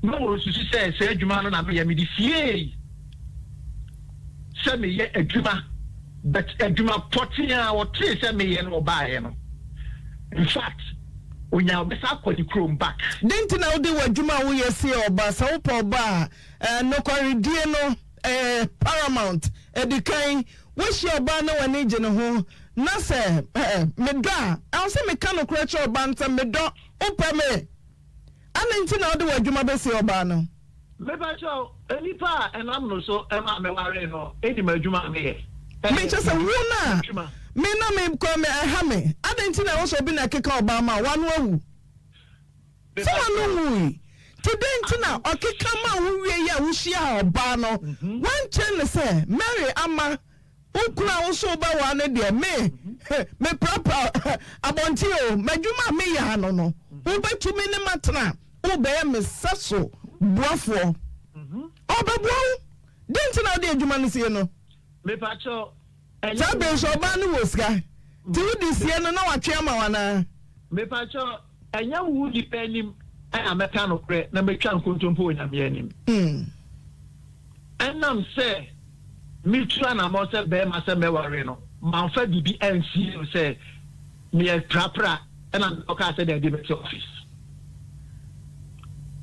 No, she says, say Jumano, and I am the CA. Send me a Juma, but a Juma 14 or 3 send me and buy. In fact, we now be up the chrome back. Didn't know they were Juma we see or Basa or Bar, no corridiano, Paramount, a decay, wish your banner and agent who. Nase, Meda, I'll say mechanical creature bantam, Meda, open me. I didn't know the way you might say Obano. Mepacho, any pa, and I'm no so, Emma Mewareno, any Majuma me. Me just a woman. Me no me come a hammy. I didn't know also been a kick Obama, one woo. So I know. Today, now, or kick come out who we are, who she are Obano. One channel say, Mary Amma. Ukuna also ba wane de me proper abontio madwuma me ya no no ubetumi ne matena ube me saso boafo obebo didn't na de adwuma no sie no me pacho sabe so ba no woska ti wudi sie no na watwe ama wana me pacho enya wu di penim na meka no kre na metwa nkontompo onyame anim enam say me try na mo say be ma say me worry no man fa bibi NC say me e trapra and am okay say dey be office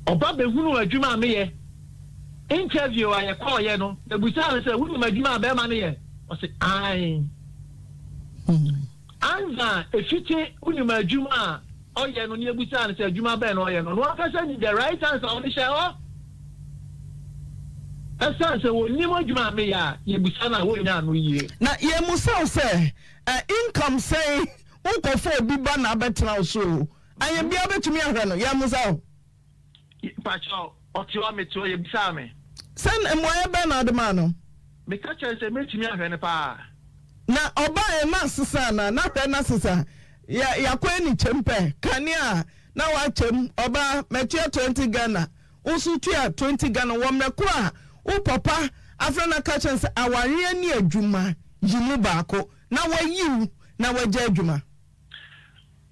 oba be hunu adwuma me ye interview I call ye no the busa say hunu adwuma be ma ne ye o say ai anza efiti hunu adwuma o ye no ne busa say adwuma be no ye no aka say the right answer on the show. Asa se wo ni mo djuma me ya ye busa na wo nya no yie na ye musa say income say unkofo bi ba na betena so aye bia betumi ahwe no ye musa pacho o ti o me to ye bisa me sen emoye be na de ma no me ka che se metumi ahwe ne pa na oba e ma sesa na hwe na sesa ya kwa ni chempe kania na wa chem oba metia 20 Ghana usu tia 20 Ghana wo mreko a o papa afrana catchers aware ni adwuma yimu baako na wayiu na waje adwuma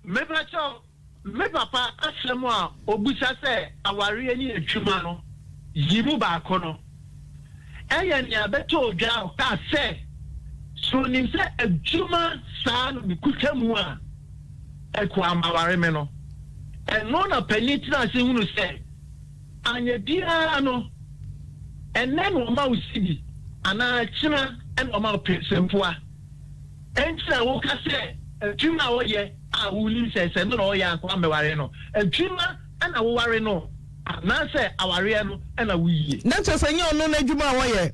me pacho me papa asemu a obusa se aware ni adwuma no yimu baako no eye ni abeto odwa ka se so ni se adwuma saa no bikutamu a ekwa amaware me no eno na penitina se hunu se anya bia no and then Oma Usidi, and I China and Oma Sempua. And so, I say, a Juma, ye, I will say, no, ya, Kwamewareno, a Juma and a Wareno, and I say, our Riano and a wee. That's a senor, no, Juma, ye.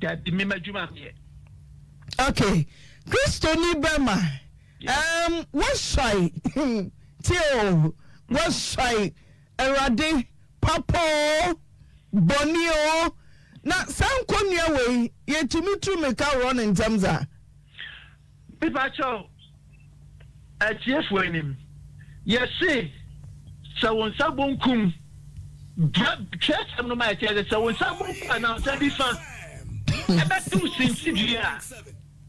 That the Mima Juma here. Okay, Christoni Bema, what's shy? Tio, what's shy? Erade, Papa. Bonio na sankonia we yetumi tu make a run in terms of Pipacho atiefo enim yes say so won sabonkum church am no ma tell so won sabonkum na say bi fa ebe tu sinsidua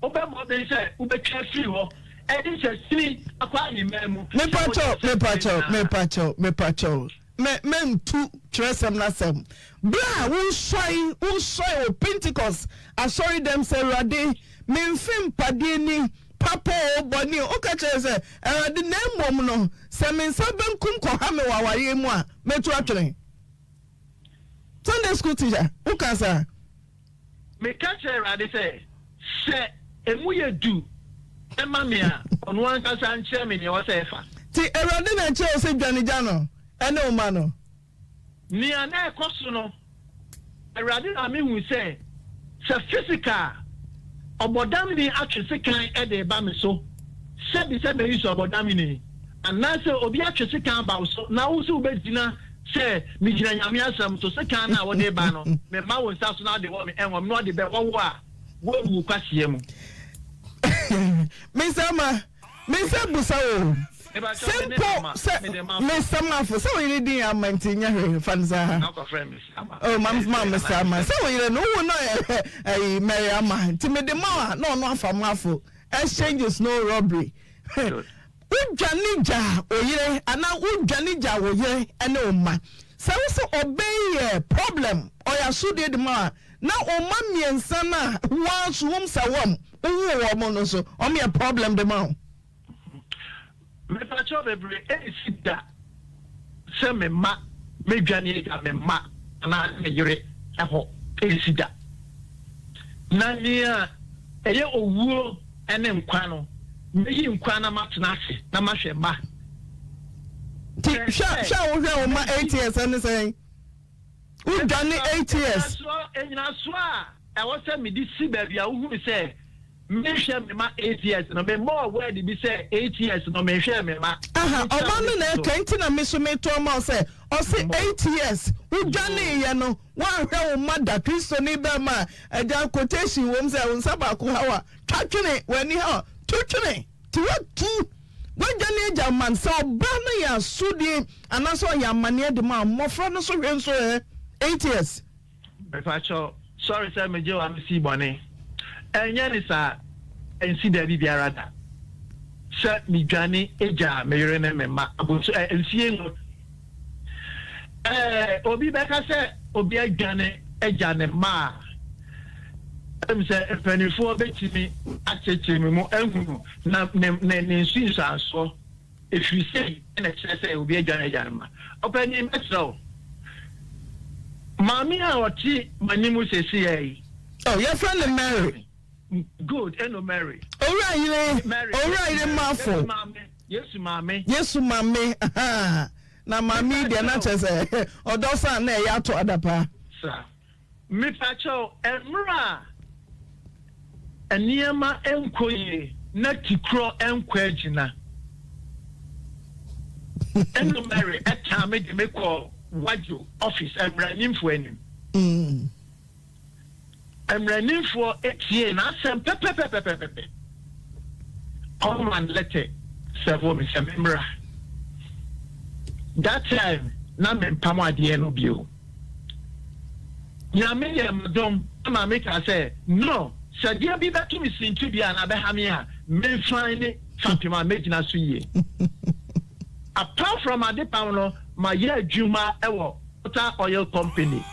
obemo den say ubetwa free ho e dey say sini akwa ni memu me pacho men tu tresem na sem bra won soy o Pentecost I sorry them say rade men fem pade ni papa boni o ka chere say rade na mom no se men saben kum ko ha me waware mu a metu atwene Sunday school teacher who can say me ka chere rade say se emu ye du e ma me a onu an ka san chere me ni o say fa ti rade na chere say dwanija no ene o ma no ni ana ekoso no erade na me hu say physical obodam ni atwese kan e de ba me so se bi se be use obodam ni ana se obi atwese kan ba so na wo se obedina say me gina nyame asam to second na wo de ba no me ma wo nsa so na de wo me enwo me no de be wo wo wu kwase mu me sama busa wo simple say me sama for so you dey amanti nya hwe fanza oh mam sama so you no wo no eh Mary ama ti me de ma no afam afo exchanges no robbery Ujanija oyere ana ujanija oyere ene oma se wo so obey problem oya so de ma na oma miensa na once wom sa wom wo mo no so o me problem de ma me pa cho bebre e sida se me ma me dwane ga me ma na me yire eho e sida na nia eye owuo ene nkwa no meyi nkwa na matnase na mahwe ma sha wo hwe o ma 8 years ene say u dwane 8 years so enyina so a wo se me di si ba bia wo hu se me hwe me ma 8 years no me more word bi say 8 years no me hwe me ma aha oba no na kenti na me so me to ma say o say 8 years u dwane ye no wa hwe o ma da Kristo ni ba ma aja quotation wo say won saba ko hawa twatwene wani ha twatwene ti watu wajane eja man so ba na ya sudi anaso ya mane de ma mofra no so hwe nso 8 years me fa cho sorry sir me je wa me si bone enye ni sa ensi da bi biara da se mi dwane eja me yere ne me ma abotu ensie no obi be ka se obi adwane eja ne ma em se penifo betimi acheche mi mo ehunu na ne nsu aso efiri sei na chese obi adwane eja ne ma opani metro mami a oti manimu sesi yi oh your friend Mary good eno Mary owura mafo yesu mame na mami de na chese odosa na ya to adapa sir mi pacho emra eniema enkoye na tikro enkwagina eno Mary etame de me call wajo office emranimfo anim emranimfo etie na asem pepepepepepe all man letter servo me semra that time na me pamo ade no bio nyame ye mdom ma me ka say no sadia bi betu mi sintu bia na be ha me a me fine fatima megina so ye apart from adepa no my year juma ewo water oil company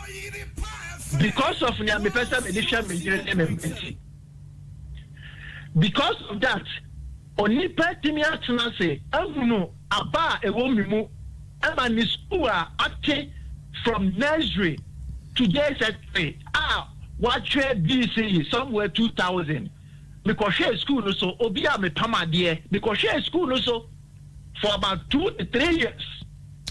because of me person edition me because of that oni petimi atena say ahunu aba ewo mimu ama ni school ate from nursery to JS3 what trade BC somewhere 2000 because share school no so obi a me pamade because share school no so for about 2 to 3 years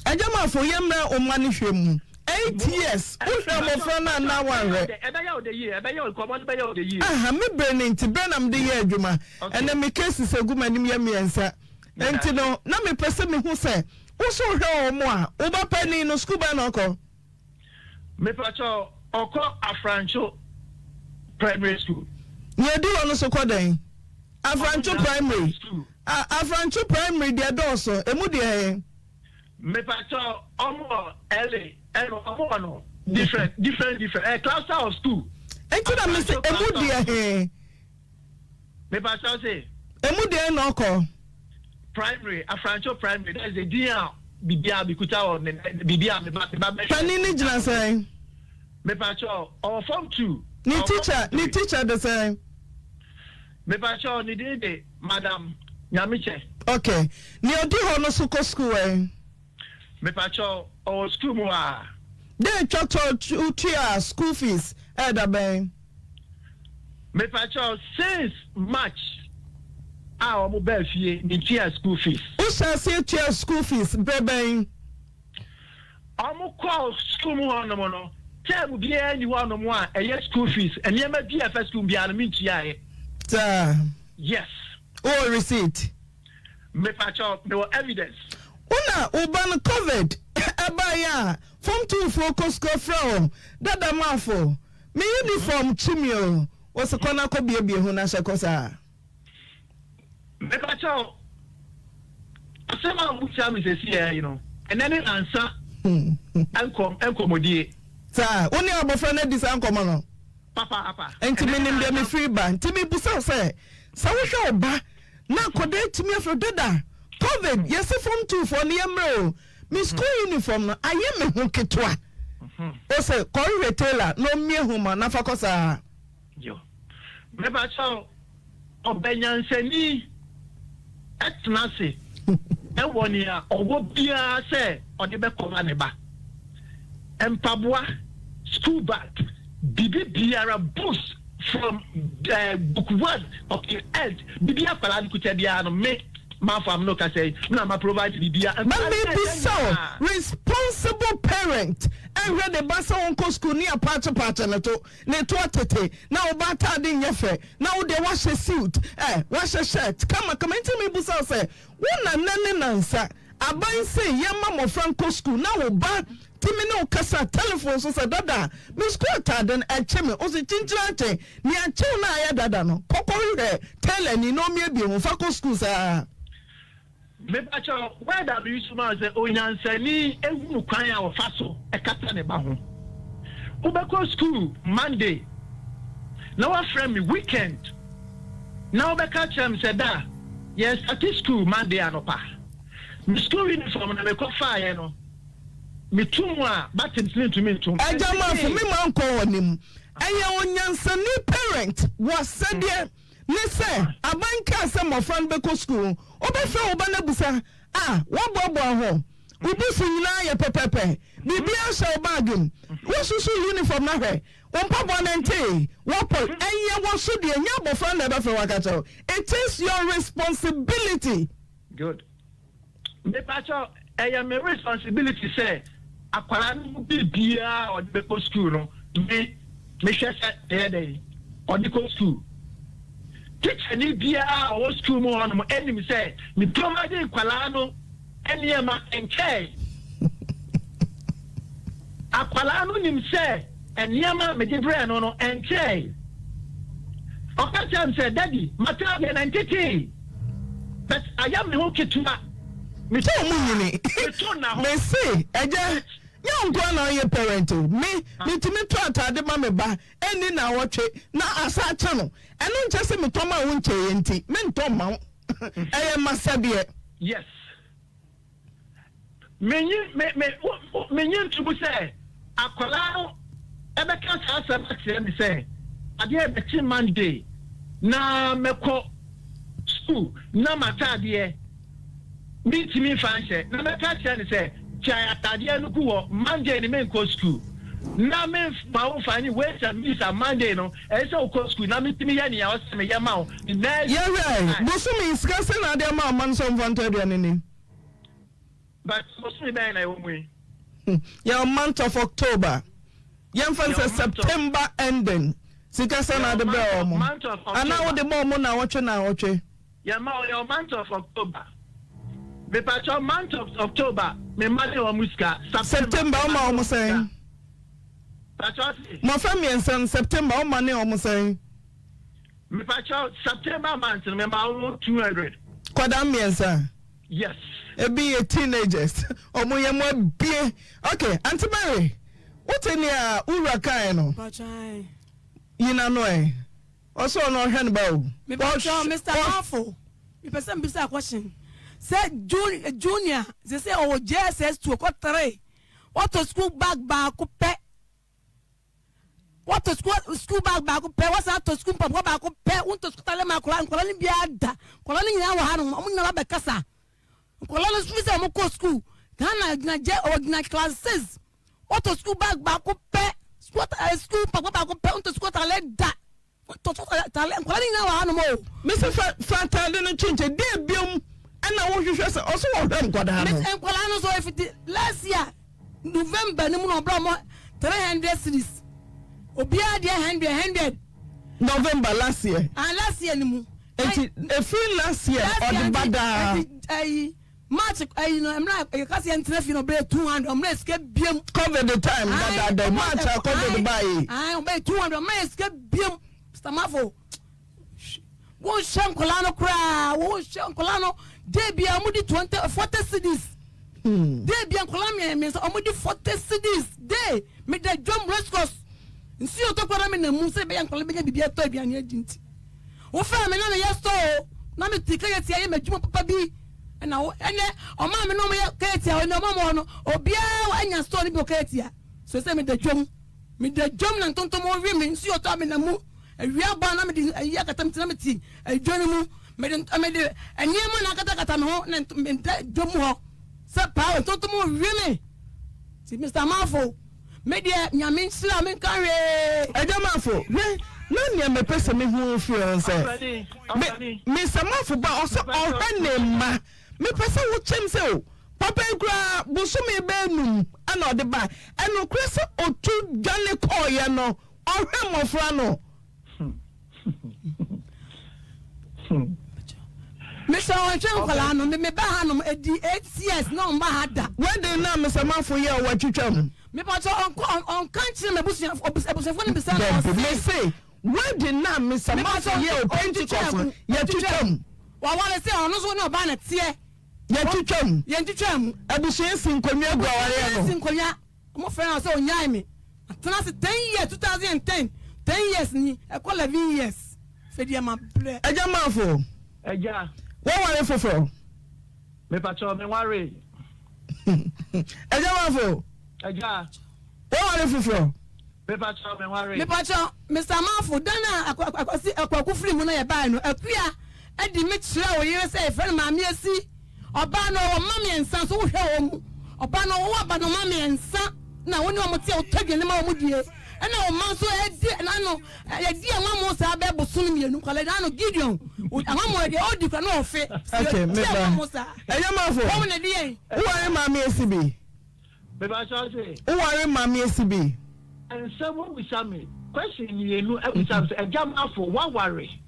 Ajama for yemra o mani hwemu 8 years wo mo frana na wanre ebeya o de year ebeya o common ebeya o de year aha me brenin ti brenam de year adwuma ene me cases agumanim ye miensa enti no na me pese me hu se wo so hwe o mo a wo ba pani no school ba na oko me pacho oko Afrancho primary school ye di wono so kodan Afrancho primary Afrancho primary de doso emu de me pacho omo ele omo no different cluster of school enti na me se emu de me pacho say emu de na oko primary Afrancho primary that is the dia bibia bikuta o bibia me ba pani ni jina say me pacho or form 2 ni teacher the same me pacho ni de madam Nyamiche okay ni odi ho no so school me pacho o school mo a dey choto school fees da ben me pacho since March o mo ba fie ni tia school fees o sa se tia school fees beben o mo call school mo no mo no term bi any one no mo a school fees ene ma bi first school bi an mi tia yes oh receipt me pacho no evidence una uban covid ebaya from 2 focus go from dada mafo me uniform chimio was a corner ko bie hu na shekosa me ka cho asema mucha me say you know and then answer enkomodie sa oni abofra na di sa nkomo no papa enti me nim de me free ba enti me busa say sa wo hwe oba na koda timi afro dada covid yes from 2 for ne emre me school uniform no aye me hu ketwa o say ko retailer no me hu ma na fakosa yo me ba cho obenyansani etnase ewoni a owo bia say ode be cover ne ba empaboa school bag bibi biara boost from book 1 of the end bibi akwala nkuta bia no me mafam no ka say na ma provide bibia but maybe so responsible parent and read the basa on school near patch na to atete na obata din yefe na de wash a suit wash a shirt come into me busa say wona nane nansa aban say yema mo franco school na oba timi no kasa telephone so say dada me school taden eche me o se chinchirache ni ache na aya dada no kokori tell ni no me bi ho franco school sa me bacho where that you smart say onyansani ehunu kwan a ofaso ekata ne ba ho ubeko school Monday na wa friend me weekend na ubeka chem say da yes at school Monday anopa me school uniform na me ko fire no me tumwa batin to me tum ajama for me man ko onim eye onyansani parent was said there listen abanka say my friend beko school obefa oba na busa wo ho ubusu nyina ye pepepe bibia show bagim wo susu uniform na hwe won pa nante wo po enye wo so de nya bofra na befa wakacho it is your responsibility good me pacho my responsibility say akwara no bibia o de beko school no me hwese dey o de ko school teacher ni bia o school mo on mo enemy say me provide kwala no eniema enke akwala no nim say eniema me dibre no enke o ka tell say daddy matter be 90 but I am me hoketuma me so munyini me say eja nyankwa na ye parent me timi to atade ma me ba eni na wotwe na asa cha no eno nche se me to ma wo nche ye nti me nto ma eye masabie yes menyin tubu say akola ebe ka sa se me say ade e be Monday na meko school na matade me timi fanche na me ka tell say chai atade no ku Monday ni me ko school na me ma wo fani wait and miss a Monday no e say ko school na me timi ya ni ya o se me ya ma o yeah right bosu me discussing na de ma man so mfanta aduane ni but bosu me na e wo mu your month of October yemfa September ending sikasa na de be o mo ana wo de mo na wotwe na wotwe yeah ma your month of October me patcho month of October me mali o muska September o ma o mo say patcho mo fam yen September o ma ne o mo say me patcho September month me ma o 200 kwada miensa yes e be teenagers o mo yem bie okay Auntie Mary what any ura kan no patchai yina no also no hwe no ba o me patcho Mr. Afo me person be say question say junior they say oh JSS 2 ko 3 what to school bag ba ko pe what to school bag ba ko pe what's that to school papa ba ko pe unto school tale ma kola ni bia da kola ni nyina wa ha no mo nyina ba kasa kola no school say mo ko school Ghana na je ordinary classes what to school bag ba ko pe school papa ba ko pe unto school tale da to tale kola ni nyina wa ha no mo Mr. Fatale no chinche de biom ana wo hwehwe se also wo hwem kwada no enkwala no so if last year November ni mu no bra mo 300 series obia dia 100 November last year last year ni mu a free last year or the bada March, you know, I'm not, you can't see anything, you know, 200, I'm not escape beam. Cover the time that the March I cover the buy. I obey 200, I'm not escape beam. Stamafo. Won't Sham Colano cry, won't Sham Colano, they be a moody 40 CEDIS. They be a Columbia means a moody 40 CEDIS. They make the drum rescos. And see you talk about them in the Musa Bay and Columbia be a toy behind agent. Oh, family, no, yes, so. Now me take it here, me jump papa bi. And now, and then, oh, mamma, no, me Katia, no, mamma, or Bia, and your story, Bocatia. So say me the drum and tonto more women, see your time in the moon. A real banamity, a yakatamity, a journey, made a near Manakatamo and Jomo. Sir Power, tonto more women. See Mr. Marfo. Media, Yamin Slamin carry. I don't know. None of my person who feels Mr. Marfo, but also all her name. Me person who change so. Papa gra busumi benum and all the bar. And no Chris or two Johnny Koyano or him of Rano. Mr. Oyerepa, me bahanum at the 8 years, no mahada. When they know Mr. Marfo, yeah, what you tell me? Me pacho on country me busi of me say when the name Mr. Marfo yeah Pentecost yeah tucham wa wale say ono so no ba na tie yeah tucham abusuye sinkonwa gwa wale no sinkonwa mo friend say onyai me atena se 10 years 2010 10 years ni e call 11 years fe dia ma ple eja Marfo eja wo wale fofo me pacho me worry eja Marfo eja what are you for? Me pacho Mr. Marfo dana akwasi akwakufri mu na ye ba no akua edi me kire oyire say friend ma me asi oba no wo ma me ensa so wo hwe wo mu oba no wo aba no ma me ensa na woni o mote o tadwe ne ma wo mu die ena o man so edi na no ye di anwa mo sa be bosunu mienu kwale na no Gideon anwa mo de odi kwa no ofe okay me ba eya Marfo wo na die who are ma me asi bi me ba so say who are ma me asi bi and someone with me question yenu every time say eja Marfo wa worry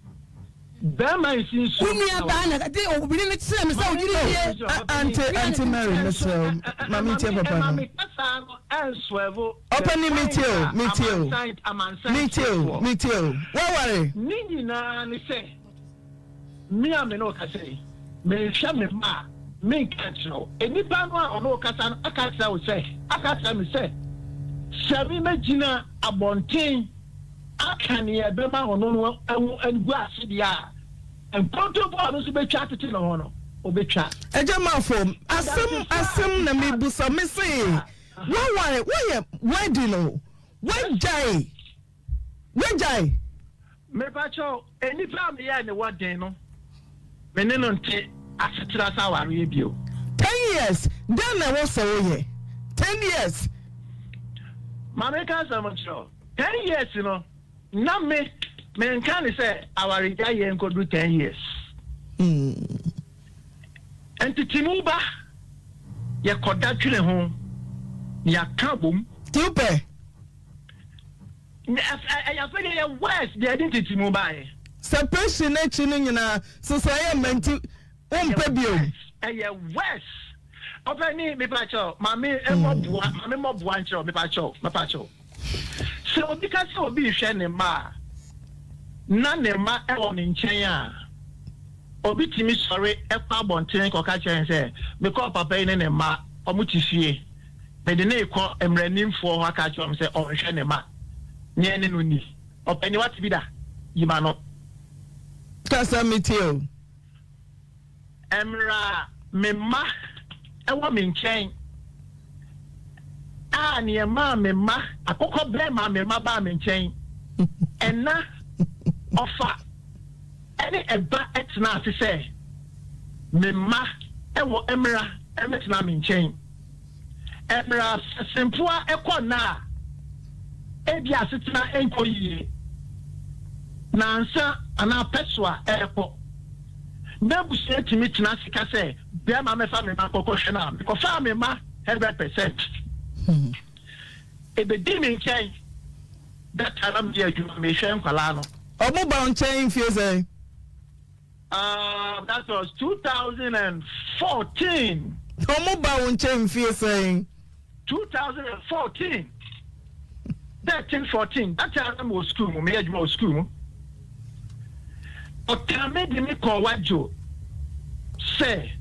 Bema is in so na de obìnrin ni tire me say ojiri die Auntie Mary Mr. Mami tia papa no open me tell what worry ni na ni say me am no ka say me hwa me ma me kancho enipa no a ono kasa no aka tira wo say aka tira me say sabi magina abonten aka ne ebe ma ono no egu ase dia en protocol no so betwa tete no ho no obetwa eja Marfo asem na me busa me say why wedding no when jai me pacho enipa me ya ne wedding no me ne no nte asetira sa ware bio 10 years then I was so 10 years Mama can say much 10 years you know na me can say our guy yen go do 10 years and titinuba ya koda twele ho ya kabum tupe ya fele ya west the identity mobile separation na chinu nyina so say menti umpe bio ya west Openi me pacho mami mo bua nchiro me pacho so because obi hwe ne ma na ne ma e wo ne nchen a obi timi sori e kwa bonten ko ka chen se me ko papa ne ma omuti fie me de na ekọ emranimfo ho aka chom se o hwe ne ma nye ne no ni openi what bi da yima no kasa mitio emra me ma ewa me nchen ne ma me ma akoko bre ma me ma ba me nchen ena ofa ene eba etna ase se me ma ewo emra emetna me nchen emra sempua ekọ na ebi asetna enko yie na nsa ana peswa ekọ na busie timi tena sika se bia ma me fa me ma kokko hwe na ko fa me ma 100% ebe di me nchen that time am dia adwuma me hwe nkwala no omo ba nchen fie say That was 2014. Omo ba wonche mfie saying 2014. 13-14. That time I was school. Me was school. Otame de me call wajo. Say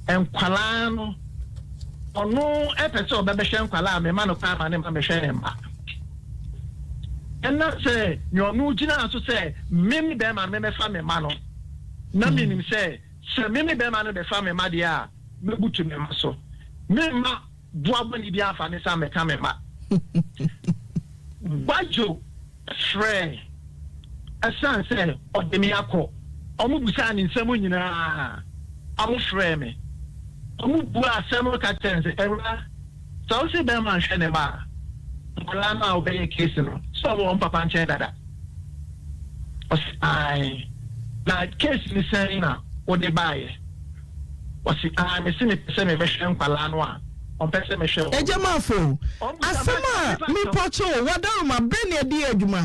enkwala no ono epese obebehwe enkwala me ma no kwa ma ne ma behwe mba. Enna say nyonu gina so say memi be ma me fa me ma no. Na minim say memi be ma no be fa me ma dia me butu me ma so. Me ma boabo ni bia fa ne sa me ka me ma. Wajo frɛ asan sɛ ɔdemi akɔ ɔmo busa ne nsɛm nyinaa ɔmo frɛ me ɔmo bu asɛm ka kyɛn sɛ ɛwura sɛ ɔsi bɛrima nhwɛ ne ba nkɔla no a ɔbɛyɛ case no sɛ ɔmo papa nkyɛn dada ɔsi ae na case ne sɛn na wɔde baayɛ ɔsi ae mesi ne pɛ sɛ mebɛhwɛ nkɔla no a Ejamafo asema mi pocho wadaruma brene edi adwuma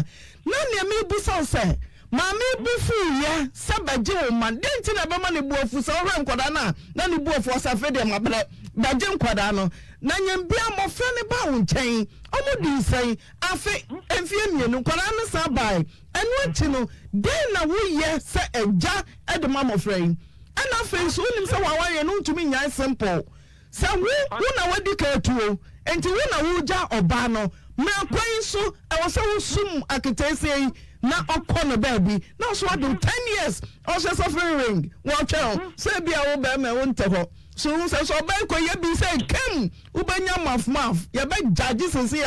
na ne mi busa se ma mi bufu ye sabaje o ma denti na bema ne buafu so hwe nkoda na ne buafu osafe de mabre baje nkoda no na nyambia mofra ne ba wo nchen omo di nsan afi emfie mienu nkoda no sa bai enu achi no den na wo ye se eja edema mofra yi ana fe so nim se wawaye no ntumi nya simple. So wuna wadi ketuo enti wuna wuja obano me akwan so e wo se wusum akitese na okono baby na so adum 10 years o se suffering ring wo tell say bia wo be me won teho so won say so ba ko ye bi say kem ubanya maf ye be judge sisi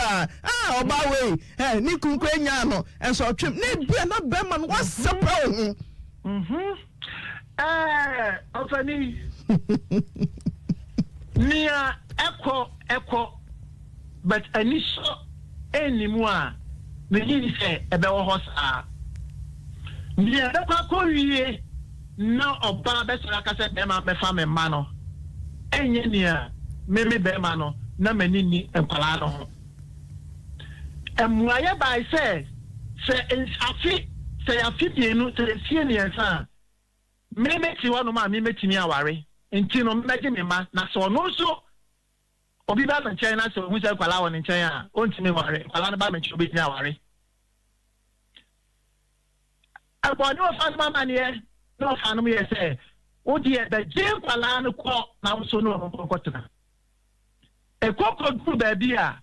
oba we ni kunkwe nya no en so twem na bia na be man wa sepra wo Anthony Nia echo but aniso enimu a me yin se ebe wo hosa nia da kwa kowie na oba be sara ka se be ma be fa me ma no enye nia me be ma no na mani ni enkwala no ho emuaye bai se afi bienu se fie ni ensa me ti wonu ma me metimi aware enti no mmeje me ma na so no so obi ba nchen na so hu se kwala won nchen a ontimi ware kwala na ba me chi obi nya ware abo no fa mama ne no fa no me se o di e be je kwala no ko na so no ko tena e kokko du ba bia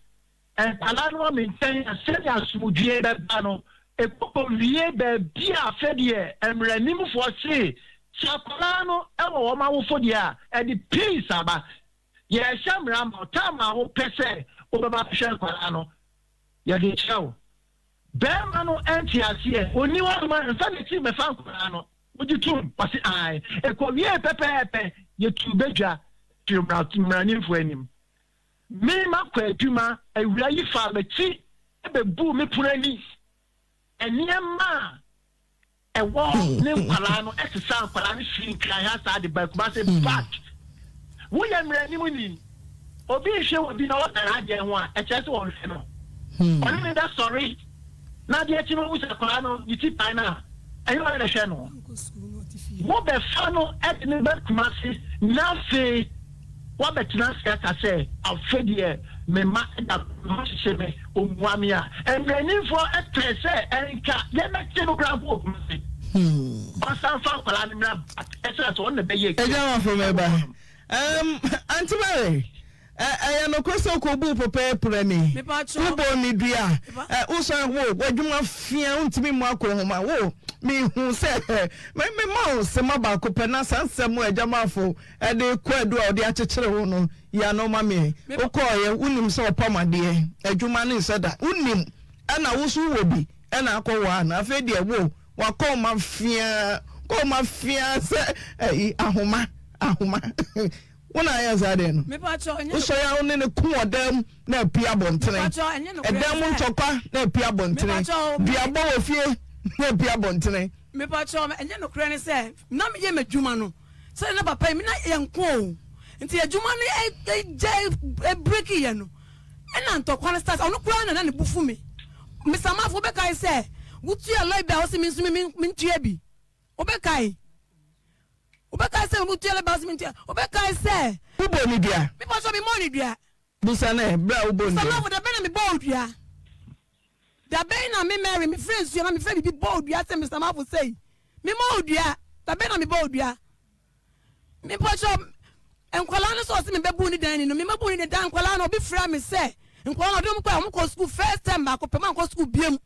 en kwala no me nchen a se ya sumudue be ba no e kokko wie ba bia fe de emranim fo se Chakolano ewo ma wo fodia e di peace aba ye shamra ma tama wo pese wo baba hwe kwalano ye di chew be ma no enti ase oni wa ma nfa ne ti me fa kwalano wo di tum pasi ai e ko wie pepepe ye tu bedwa ti mra ni fu anim me ma kwa aduma awura yi fa me ti e be bu me punani eniema ewo ne nkwala no exercise nkwala ne fi nkran ha sa de ba kuma se back wo ya mra ni muni obi hwe obi na wona na ade ho a e chese won hwe no oni me da sorry na de echi no wo se nkwala no yiti pan na ayo na hwe no wo be fa no e ne ba kuma se na fe wo be tena ka se afedie me ma da ma se me o muami a emrani fo e trese enka ye me ti no grab wo kuma se Osan fa kwala ni mra ese so on be ye eja from eba Auntie Mary no koso ko bu pope premi ubo ni dua usan wo wadwuma fia untimi mu akohoma wo mi hu se me ma se ma ba ko pena sansem ejamafo e de ko adu a ode akekere wo no ya no ma me okoye unim se opamade adwuma ne seda unim ana wo so wo bi ana akọwa na afa de wo wakoma fia se ahoma wona ya zade no so ya woni ne kuodam na pia bontene edam ntokwa na pia bontene biabo ofie na pia bontene me pa cho enye no kure ne se na me ye madwuma no se na papa mi na yenko o nti adwuma ne break ye no ena ntokwa ne start ono kura na ne bufu me Samafo be kai se wutu ya loy be o se mi nsumi mi ntua bi obekai Obeka say mu tiele basement. Obeka say. Ubo ni dia. Me pacho me money dia. Busane bra ubo ni. Sama for the be na me bold dia. Da be na me marry me friends you na me friend be bold dia say Mr. Mafu say. Me bold dia. Da be na me bold dia. Me pacho enkwala no so se me bebu ni dan ni no me bebu ni dan enkwala no be fra me say. Enkwala no dem kwa mo ko school first time ba ko pe man ko school biem.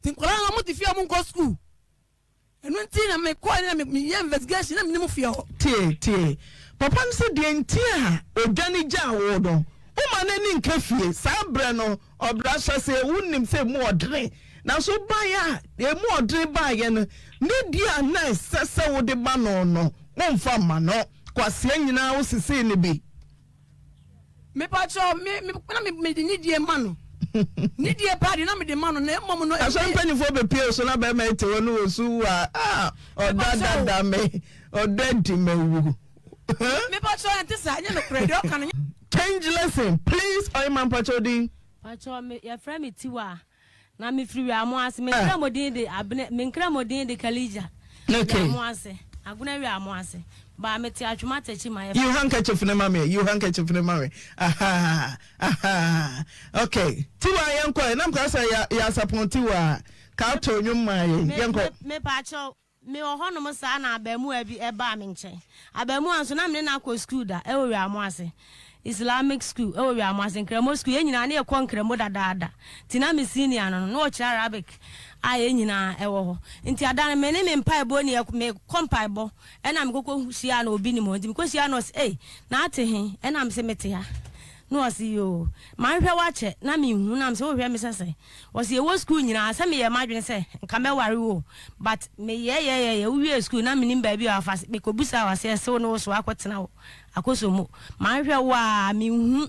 Enkwala no mo ti fi mo ko school. Enu nti na me call na me investigation na me mu fie ho. Tie. Papa nse de ntia odwane gya wo do. Uma na ni nka fie saa bre no obra so se wunnim se mu odre. Na so ba ya e mu odre ba ye no ne dia na sese wo de ba no no. Wonfa ma no kwase nyina wo sese ne bi. Me pacho me ni die ma no. Ni die party na me de ma no na mom no. Aso mpanifo be pie so na ba ma ete wo no su wa odada me odadi mewu. Me pacho antisa anya me credo kan. Change lesson please Oyman Pachodi. Pacho me ya friend me tiwa na me free amo ase me kra modin de abne me kra modin de Kalija. Okay. Amo ase aguna wi amo ase ba me ti atwuma tachi ma You handkerchief ne mame. Aha. Okay. Tiwa yanko na mka sa ya support wa ka to nyuma yanko. Me pacho me ohono mo sa na abamu abi e ba me nchen. Abamu anso na me na akọ school da e wo wi amo ase. Islamic school e wo wi amo ase nkramo school enyina na e ko nkramo dadaada. Tina me senior no o cha Arabic. Aye nyina e wo ho. Nti adane me ne me mpa ebo ne me kompa ebo. E na me kokko hia na Obinim ho. Nti me ko hia no na ate he e na me se mete ha. No osi yo. Ma hwe wa che na me hu na me se wo hwe me sese. Osi e wo school nyina se me ye madwene se nka me ware wo. But me ye wo school na me nim ba bi afase me ko busa wa se se no so akotena wo. Akoso mu. Ma hwe wa me hu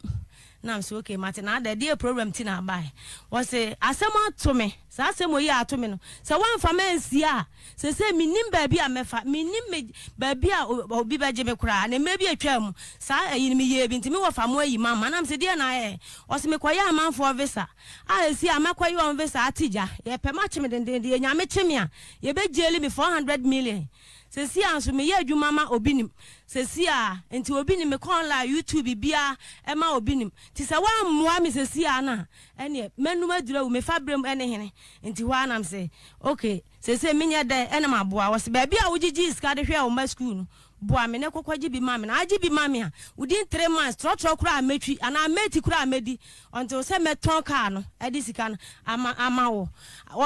na so okay mate na da dey problem ti na bai was say asema to me sa asemo yi ato me no se wan fa mansi a se minim ba bi a mefa minim ba bi a obi ba je me kura na me bi atwam sa ayi ni me ye bi ntimi wo fa mo ayi mama na se dey na o se me koya amanfo visa a esi amakoyi on visa atija ye pe ma chime den ye nyame chime a ye be jeli me 400 million se si anso me ye adwuma ma Obinim se si a enti Obinim me kon la YouTube bia e ma Obinim ti se wa mmoa me se si a na ene menu madura wo me fabrem ene hene enti wa nam se okay se menye de ene maboa wo se ba bia wo gigi iska de hwe wo ma school no boa me ne kokwaji bi mame na agi bi mame a within 3 months trotro kura ametwi ana ameti kura amedi until se meton car no edi sika no ama wo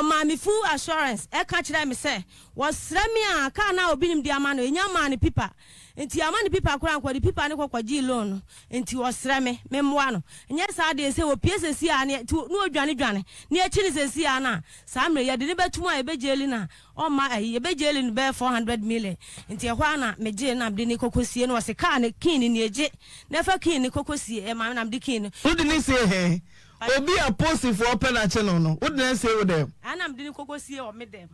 ma me full assurance e ka kire me se wo sra me a car na Obinim di ama no enya ma ne pipa enti ama ne pipa kura anko di pipa ne kokwaji loan no enti wo sra me mmoa no enya sa de se wo piese si a ne no odwane ne e chiri se si a na sa mre ye de ne betuma e bejeli na o ma e bejeli no be 400 million enti e hwa na me na mde ni kokosie no wase ka ne kin ni eje na fa kin ni kokosie e ma na mde kin no udi ni say he obi a post for open a channel no udi na say with them ana mde ni kokosie o me dem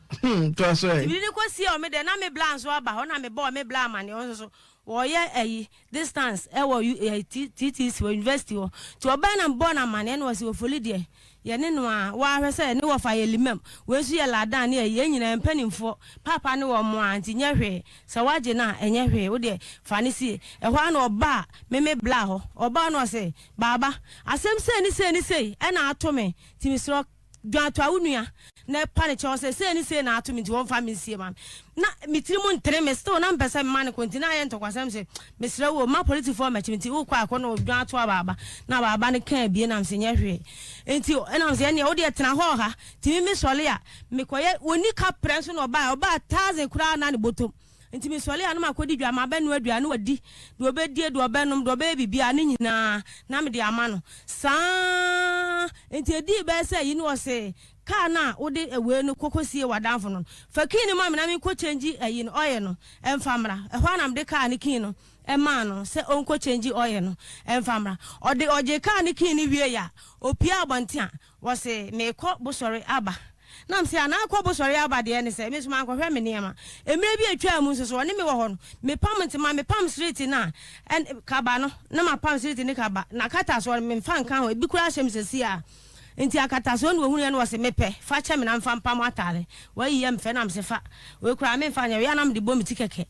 to so e mde ni kokosie o me dem na me blan so aba ho na me bo me blan ma ne so wo ye ayi distance e wo TTC university wo to oba na bo na ma ne no wase wo foli de ye ne no a wa hwese ne wo fa ye limam we su ye ladan ne ye nyina mpanimfo papa ne wo mo anti nya hwe sa waje na enye hwe wo de fa ne si e hwa na oba me bla ho oba no se baba asem se ni e na ato me ti mi sro dwato awunua na pane che se ni na ato me ti won fa me sie ma na mitirimu ntre me still na mpesa me man kontina ye ntokwasem se me sra wo ma political match me ti wo kwa akọ na dwato baba na baba ne kan bie na mse nya hwe enti na mse ne wo de tena ho ha ti mi sole a me koye oni ka prenso no oba 1000 kura na ne botom enti mi sole anu makodi dwa ma banu adua na wadi do obedie do obenum do be bibia ne nyina na me de ama no saa enti edi be se yi no se ka na ode ewe no kokosie wadanfo no fakini ma me na me ko change ayi no oye no emfamra ehwa na me de ka ne kin no ema no se onko change oye no emfamra ode oje ka ne kin ni wie ya opia abontia wo se me ko bosore aba na mse ana akọ bosori abade ne se me suma akọhwe me niema emire bi atwa mu nso so ne me wo ho no me pam street na en kaba no na ma pam street ne kaba na kata so me mfa nkan ho ebi kura hyem sesi a enti akata so no hunu ye no wose mepe fa che me na mfa mpa mo atare wa yi mfe na mse fa we kura me mfa nya we na me de bom tikeke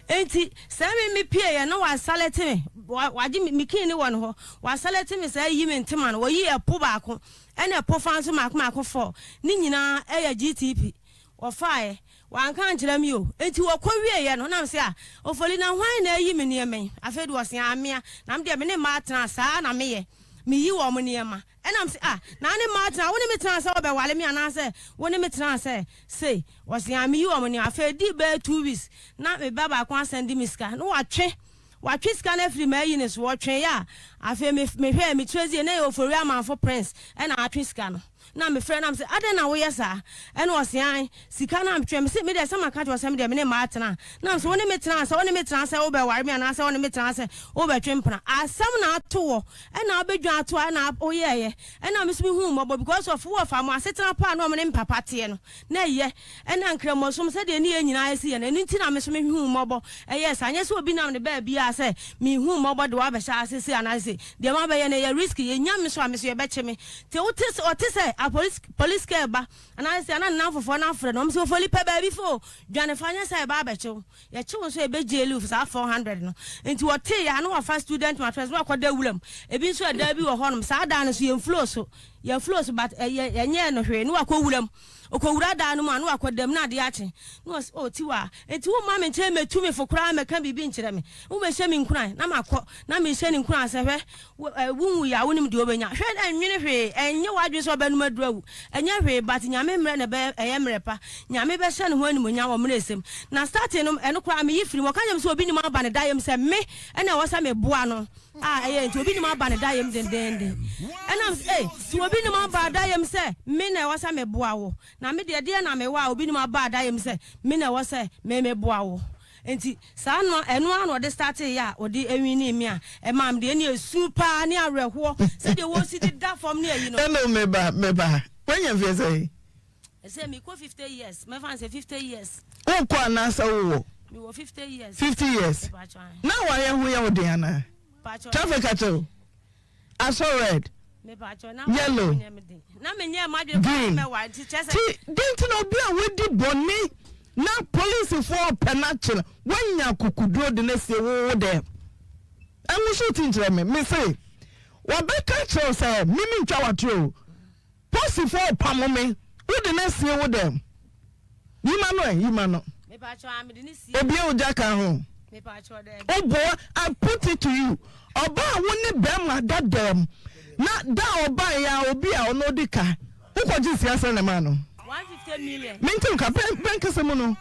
enti se me pie ye no wa salete me waji mi kin ni won ho wa salete me se yi me ntema no wo yi epo ba ko ene epo fa nso mako fo ni nyina eya GTP wo fae wan kan kire mi o enti wo ko wie ye no na mse a ofoli na hwan na yi me ne men afedu wo se amia na me de me ne ma tena saa na me ye mi yi wo mo ne ma enam se na ne ma tena wo ne me tena saa obe wale mi ana se wo ne me tena se wo se am yi wo mo ne afedi be 2 weeks na me baba kwa send mi ska no watwe ska na free ma yi ne so wo twen ya afi me hwe me trezi na yo for amanfo prince na atwe ska no na me friend am say aden na wo yesa ene wo se an sika na amtwe me se me de se maka jo se me de me ne ma atena na so woni me tena se wo be ware me na se woni me tena se wo be twempna asam na ato wo ena obedwa ato na oyeye ena me so me hu mo because of wo fa mo asetena pa na o me papa te no na ye ena nkramo so me se de ne nyina esi ye na nti na me so me hu mo bo yes anye so obi na me ba bia se me hu mo bo de wa be sha asesi anase de ma be ye na ye risk ye nya me so ye be che me te o te se police care ba ana se ana na fofo na afre no mse ofoli pe ba bi fo dwane fanya sai ba ba chew ye chew so e be jelu for 400 no enti wo te ya na wa fa student matters wa kwada wulam e bi so da bi wo honom sa da no so ye flow so but ye nye no hwe no wa ko wulam okowura da no ma no akodam na de ache no o tiwa enti wo ma me nche metu me fokura me kan bibi nchire me wo me hye me nkuran na makọ na me hye ni nkuran se hwe wunwu ya wonim de obenya hwe enwene hwe enye wadwe so ba no madurawu enye hwe but nyame mre ne be eye mrepa nyame be hye ne ho anim nya wo mre esem na starting no eno kura me yifiri mo kanyam so obi ni ma ba ne dayem se me ena wo sa me boa no eye enti obi ni ma ba ne dayem dendende ena ti obi ni ma ba dayem se me na wo sa me boa wo na me de na me wa obi ni ma ba dayem se me na wo se me boa wo enti sa no eno ano de start ya odi enwini mi a e mam de ne super ne awerho se de wo si de da form ne ayi no eno me ba when you feel say me ko 50 years me fan say 50 years o ko anasa wo me wo 50 years na wa ye hu ye odi ana traffic ato aso red me pacho na yellow na me nye ma de me wa ti chese didn't no be a wedi boni na police for penachil when ya kukudro de na se wo dem emu shooting tire me say wa be ka cho say mimi ntwa watro police for pamome wo de na se wo dem yima no me pacho am de ni si obi o jaka ho me pacho de obo I put it to you oba woni be ma dadam na da oba ya obi a ono dika ukoji siasa na ma no 150 million mintu ka bank se mu no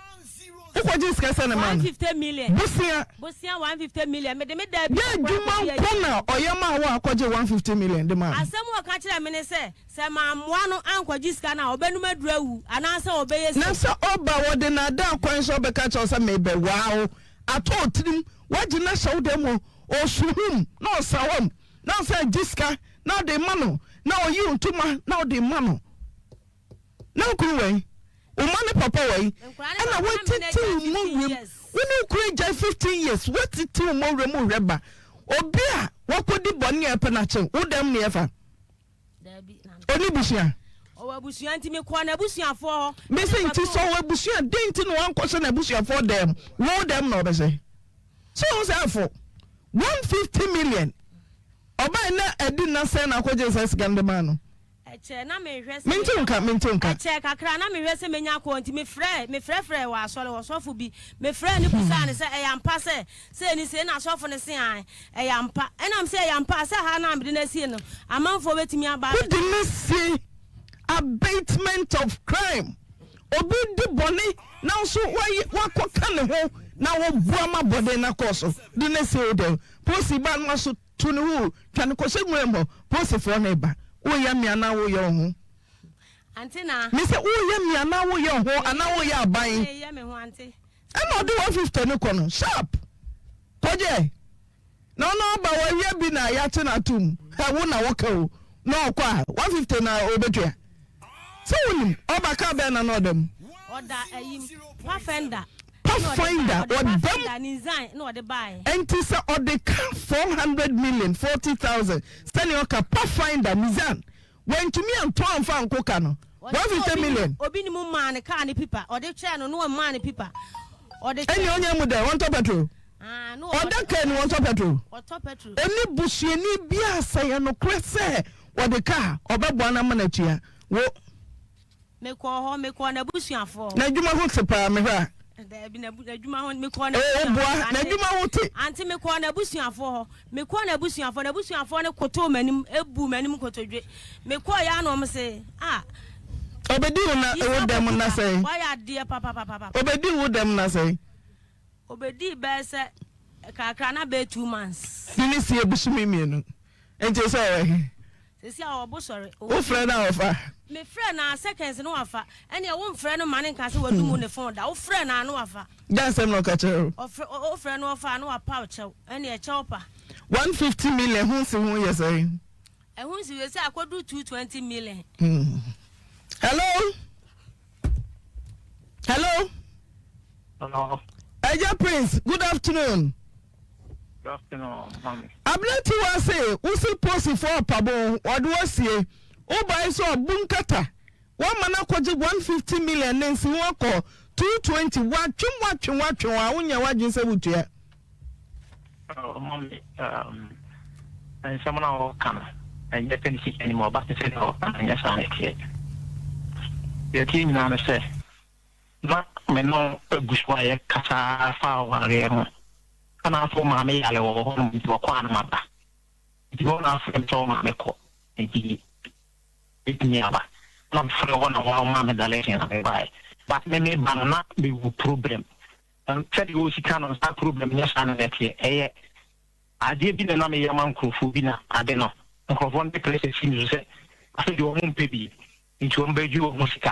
ukoji siasa na ma no 150 million busia 150 million me de me da bi ya juma kona oyama wa akoje 150 million de ma asem wo ka kire me ne se ma moa no ankoji sika na obenu madurawu ana se obeyesi na so oba wode na da kwan so be ka cho se me be wow ato trim waji na show dem o suhum na osawam na say jiska na de mano na oyi ntuma na de mano na kuwe o mane papa we na wetiti mo wem woni kure ja 15 years wetiti mo wem reba obi a wakodi boni epe na che wo dem ne efa oni busia o abusia nti me kwa na abusia fo me say nti so abusia denti no anko so na abusia fo dem wo dem na obese so say for 150 million oba na edi na say na kwaje say sigande ma no eche na me hwese mintunka eche kakra na me hwese menya ko nti me frɛ wa asɔre wo sɔfo bi me frɛ ni kusa ne sɛ eyampa sɛ ni sɛ na sɔfo ne se an eyampa enam sɛ eyampa sɛ ha na amde na sie no amanfo betimi aba who didn't see abatement of crime obi di boni now so wakoka ne ho na wo buama bode na koso didn't see them posi ba no so to ne hu twan ko se nwembo posi fo na ba wo ya mi ana wo ye ho antina me se wo ya mi ana wo ye ho ana wo ya aban ye me ho ante e do 150 ne kono sharp koje no ba wo ya bi na ya te na tum ha wo na wo ka o no kwa 150 na obetwa so wonim oba ka be na no dem oda ayim Pathfinder or them design no the buy entisa or the 400 million 40,000 stand your Pathfinder mizan when to me and Tom Fan Kokano. 150 million. Obinim man, carny pipa, or the channel, no money pipa. Or the any on your mother, one top petrol. No, or that can one top petrol. Or top petrol. Any bushy, any beer, say, no cresse, or the car, or Babana Manatia. What? Make home, make one a bush for. Now you might say, Paramira. There been a Juma, make one. Auntie make one a bush for. Make one a bush for a bush for a coto, many a boom, many coto. Make one say, ah. Obedi would them not say. Why are dear papa? Obedi would them not say. Obedi best Kakana be 2 months. Didn't see a bushmi, and just say, see our bush, sorry. Oh, friend, our my friend, our seconds no offer. And your one friend of money can see what do on the phone. Our friend, I no offer. That's no catcher. Or friend of no pouch, any a chopper. 150 million, who's who you're saying? And who's you say I could do 220 million. Hello? Hello? Hello. Eja Prince, good afternoon. Good afternoon, mommy. Ableti wa say, usi posi for pabo, wadu wasiye, oba iso bunkata. One mana kwaji 150 million nensi wako 220 wachum unya wajinse butuya. Mommy, and someone will come and get any sick anymore, but they said, oh, yes, I'm here. The team now say, not me no bushwire kata fa and I told Mammy, I will home with your quan mother. If you want to tell Mammy, it's nearby. Not for one of our mammy that I buy, but many banana be problem. And tell you she cannot start problem, yes, and that here. I did be the name of your uncle Fubina, I don't know. Of one place it seems to say, I said your own baby. Into a bed you of Musica.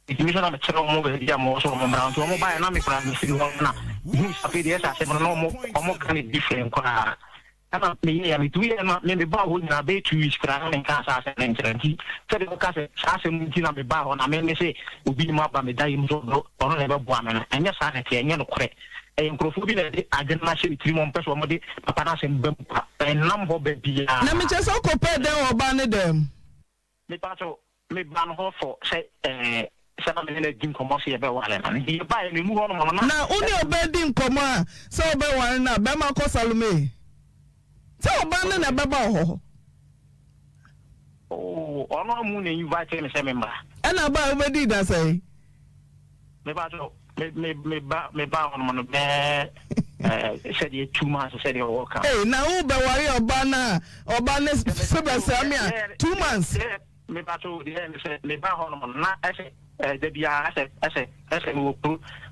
If you are a child over the most of them around to a mobile and I'm now. You said, I said, no more kind of different. And I'm me, we are not maybe bow in a bay to use crown and cast as an entity. Said the castle, as a mutina be bow, and I may say, will be more by the dying or never woman, and yes, I can yellow crack. And Crofubina, I didn't actually 3 months per one day, Papanas and number baby. Let me just compare them or ban them. Me pato. Me ban ho for say 7 minutes dim commercial be wale na he buy me mu hono na na oni obedim komo so be wale na be ma ko Salome so oban na be ba ho oh ono mu na invite me say member e na ba obedi da say me pato me ba hono no be said you 2 months said you work eh na u be wale oban na so be say me 2 months me pato the end say me ba hono na the bia as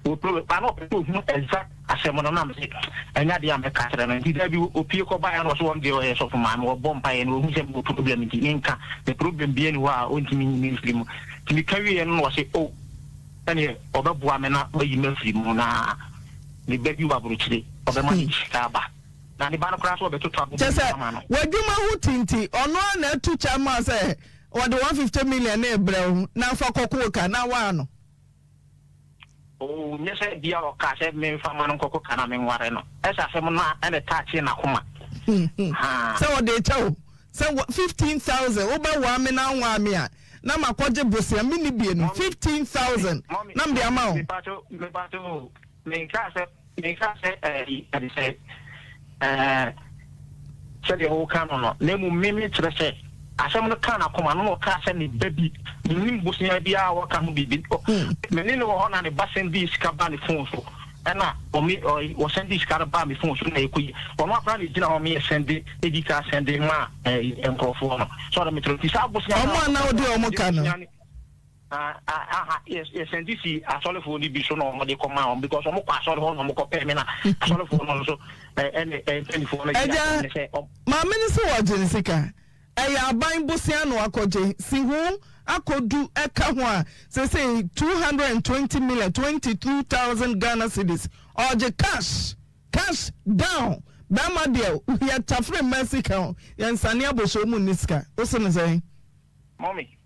we pro pa no people exact asemono na me anya dia me ka tere na ndi da bi opie ko ba ya no so won de o so for ma me bom pa ye no hu se mo problem ndi nka the problem bi eni wa o ntimi ni film timi kawie no say oh ani obabua me na o yi me film na ni bebi wa buruchire obema ni ka ba na ni ba no kra so obeto to aboma wadwuma hu tinti ono na tu chama say what the 150 million ebrew na fa kokoka na wa no oh nyese bia o ka se me fa ma no kokoka na me nware no esa se mo na ene tachi na koma so what they tell so 15,000 oba wa me na nwa me a na makoje bosia me ni bie no 15,000 na me amount me pato me ka se adi se se de o ka no na mu me tere se asem no kana koma no ka se ni baby ni mbusia bia wo ka ho bibi me ni no ho na ne basen di ska ba ni phone so na o mi o send this ska ba mi phone so na ekuyi o no akra ni gina o mi send edi ka send ma enkrofo no so da me tro ti sa busia o mo na o de o mo ka no yes send this asole phone bi so no mo de koma on because o mo kwa asole ho no mo ko pe me na asole phone no so any phone na ma me ni so wa jenisika eya ban bosia no akoje si hu akodu eka ho a say 220 million 22,000 Ghana cedis oje cash down bama de ya tafre Mexico ya nsane abosho mu niska oso ne say mommy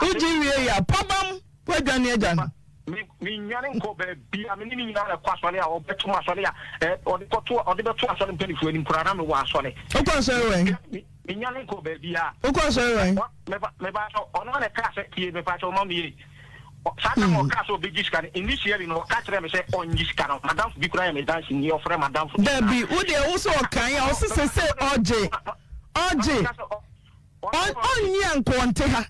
uji wie ya pabam wadwane agya mi nyane nko be bia me ni nyina kwa sole a obeto asole a ode beto asole mpani fu ni nkura na me wa asole o kwa sole we Minyane ko baby ya. Uko so right. Me ba so ono na ka se tie me pa so mami. Sata mo ka so big scan initially no ka tire me say on scan madam bi kura me dance ni ofre madam. Debbie, wo de wo so kan ya wo se oje. On yankonte ha.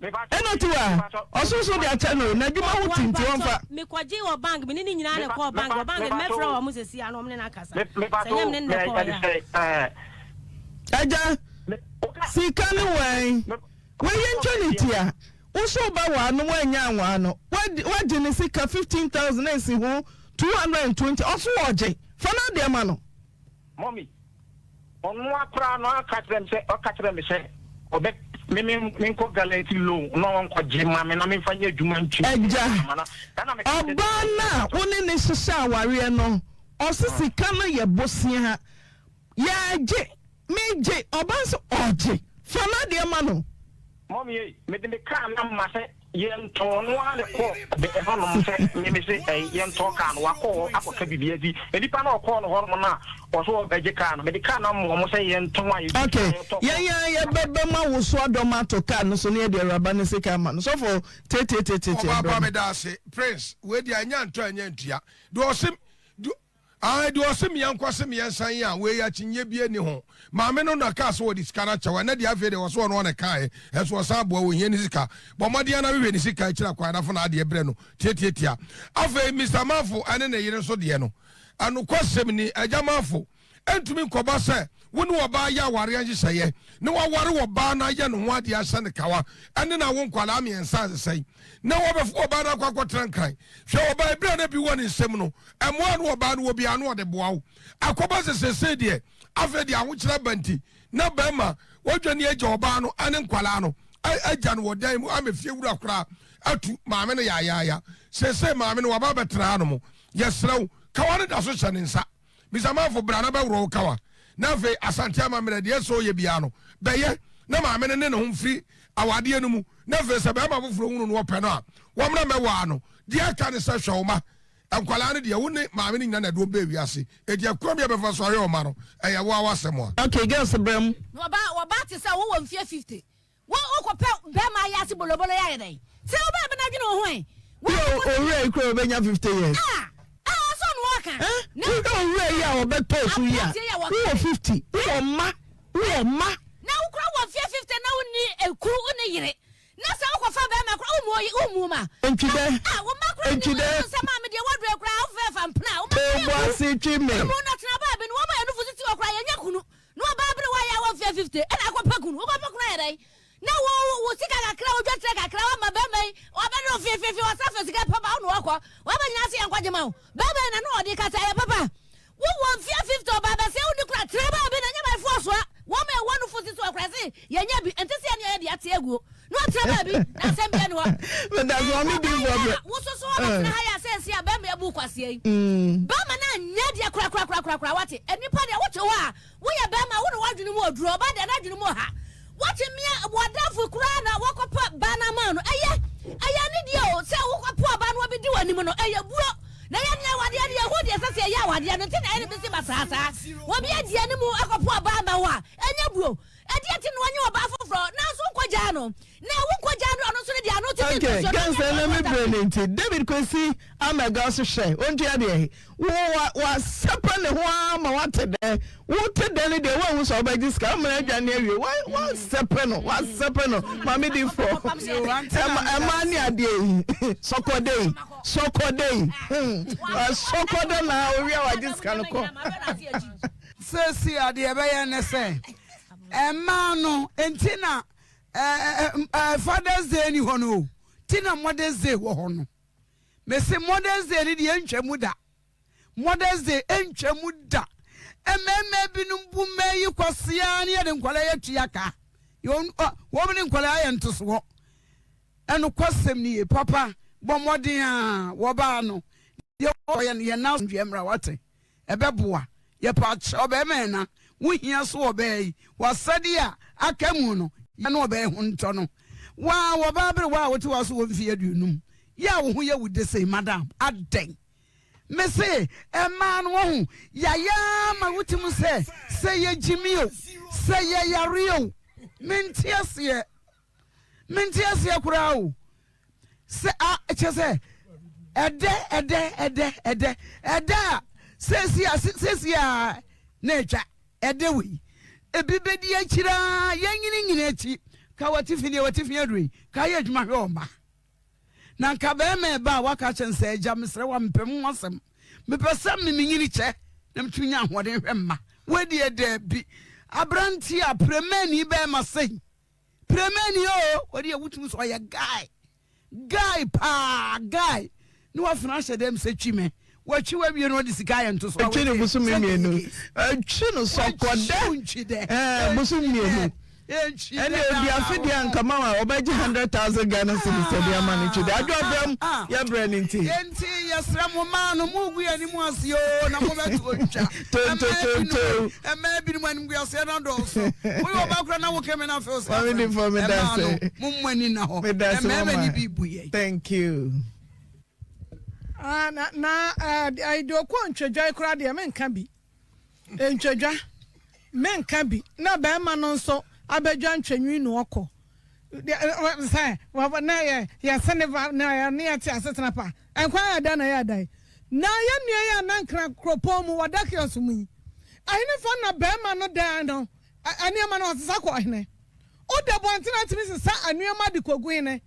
Eno tuwa. Osusu de achano na djuma wo tinti wonfa. Me kwaji wo bank me ni nyina ne call bank me fra wo musesi ano me na kasa. Senya me ne call ya. Aja. Sikani wen. We yentonitia. Uso ba wa no wanya anwa no. Wadi ne sika 15,000 esi ho 220 oso oje. Fana de ma no. Mommy. Onu akra no akatrem se obe me ko galeti lo no nko jema me na me fanye adwuma ntu. Eja. Obana woni ne sisa aware no. Osisika no ye bosia ha. Ya je meje obanso oje. Fana de ma no. Mommy, me de ka na ma se yen to no ale ko be e hono se me se yen to ka no akọ akoka bibia di edipa na okọ no hono na oso beje ka no me de ka na mo se yen to wa okay ya bebe ma wo so adomato ka no so ne de raba ne se ka ma no so for tete baba me da se prince we di anya ntua do osim do osim yankwase me yansan ya we ya chinye bie ni ho maame no na ka so di skana chawa na di afi de wo so no na kai eso sa bo wo hie ni sika bo modia na we ni sika kira kwa na fo na de bre no tietietia afi Mr. Mafo ane na yire so de no anu kwasem ni ajamafo entumi nkoba se wonu oba ya ware anhyehyeye ne waware wo ba na ye no ho ade asa ne kawa ane na wo nkwala amiensa sesei na wo befo oba na kwakọ trankran hwe oba ebra na bi woni nsem no emoa no oba no wo bia no ode boawo akoba sesese de afa de ahokyera banti na bema wodwane agya oba no ane nkwala no agya no wodan mu amefie wura kora atu maame no ya sesei maame no waba betra no mo yesrew kawa ne da so hyɛ ne nsa bisamafo brana ba wuro kawa na fe asante amamre de so ye bia no beye na maame ne ne ho mfiri awade no mu na fe se be ma foforo hunu no opɛ no a wɔmra mɛwa no de aka ne sɛ hwɛwoma ankwala ne de woni maame ne nyina na do be wiase e de akwa bia be fa so ayɛ o ma no ɛyɛ wo awasɛm a okay girls brem wa te sɛ wo wɔ mfie 50 wo kɔpɛ be ma ya se bolobolo ya yɛ dai sɛ wo ba be na dwene wo ho wo ore ikro benya 50 years no don't wear ya or better to ya. Who 50? Who ma? Now crowd 50 now ni a crew on a year. Nasa ko fa be ma kro umuma. Entide. Entide. Sama me de wadre crowd fa fam pna. O bo si twime. Mo na tena ba be no ba no futi o kra ya kunu. No ba bre wa ya 150. E na ko pakunu. O ba pakunu ya dai. Na wo sika kakra o dwa tre kakra wa ma be mai. O ba no fifi wa sa fa sika papa no akọ. Wa ba nyina se yankwaje ma o. Ba na no odi kata ya papa. Wo 150 o ba ba se o ni kra tre ba be na nya ba fo so a. Wo me wa no futi so kra se ya nya bi ente se ya de ate aguo. No tre ba bi na se bia no. But that's what me do for. Wo so na ha ya se ya ba me abu kwase yi. Ba ma na nya de kra wate. Enipa de wo che wo a. Wo ya ba ma wo no wadwene mu oduro ba de na dwene mu ha. What me wadafu kurana wakopa bana mano eye ni dia o se wakopa bana obi di wani no eye buo na ya nya wade ya hu dia sase ya wade no tin na ene bisi basasa wo bi adia ni mu akopa bana wa enya buo adia tin wanya oba foforo na so nkwaja no na wo nkwaja no no so ne dia no tin okay cancer let me bring it David Kwesi amega so hye ontu ade wa sepa ne ho ama wate de wo te de ne de wo so ba diska amra adwane awie wa sepa no mami di fo ema ni ade sokodei sokodo na owi wa diska no ko sesi ade be ye ne se ema no entina Father's Day ni hono tina Mother's Day wo hono me se Mother's Day ni de entwamu da Mother's Day entwamu da ememe binum bu meyi kwasea ne de nkwala ya tuaka wo me nkwala ya ntoso eno kwasem ni papa bo modin a wo ba no ye na ndwemra wate ebeboa ye pa obeme na wo hia so obeyi wasade a akamu no ya no obeyi ho nto no wa wo ba bre wa wo ti wa so wo mfie aduonum ya wo ho ye wudese madam aden me say e man wo yaya ma wutim say ye jimio say ye yario mentiasie kura o say say ede sesia necha edewi ebibedi akira yanyini achi ka watifini adui ka ye adwuma hwe oma na nka be me ba waka chense agya mesre wa mpem wasem mepesam minyini che na mtunya ahoden hwe mma wedi ede bi abranti a premani be masei premani o wedi awutum so ya guy no afuna hye dem se twime wachi wa wie no de sika ye nto so wachi ne busu mienu atwi no so koda busu mienu ene obi afidi ankama wa obaji 100,000 Ghana cedis to dia man chi da adwabam ya brandinti enti yesra mo man no mu gu ani mu asio na mo beto twa to ema bi mu ani gu asio na do so wo ba kura na wo keme na fe so family for me that say mo mwani na ho ema ni bi buye. Thank you. I do ko ntwedwa kura de menka bi ntwedwa menka bi na ba ma no nso abedwa ntwenwi no okọ say wa na ya seneva na ya ne ati asetena pa enkwa ya da na ya dai na ya nua ya na nkra kropom wadake osumi ahine fa na ba ma no da no ani ma no osesa ko ahine o de bontina timi sesa anua ma de kogu hine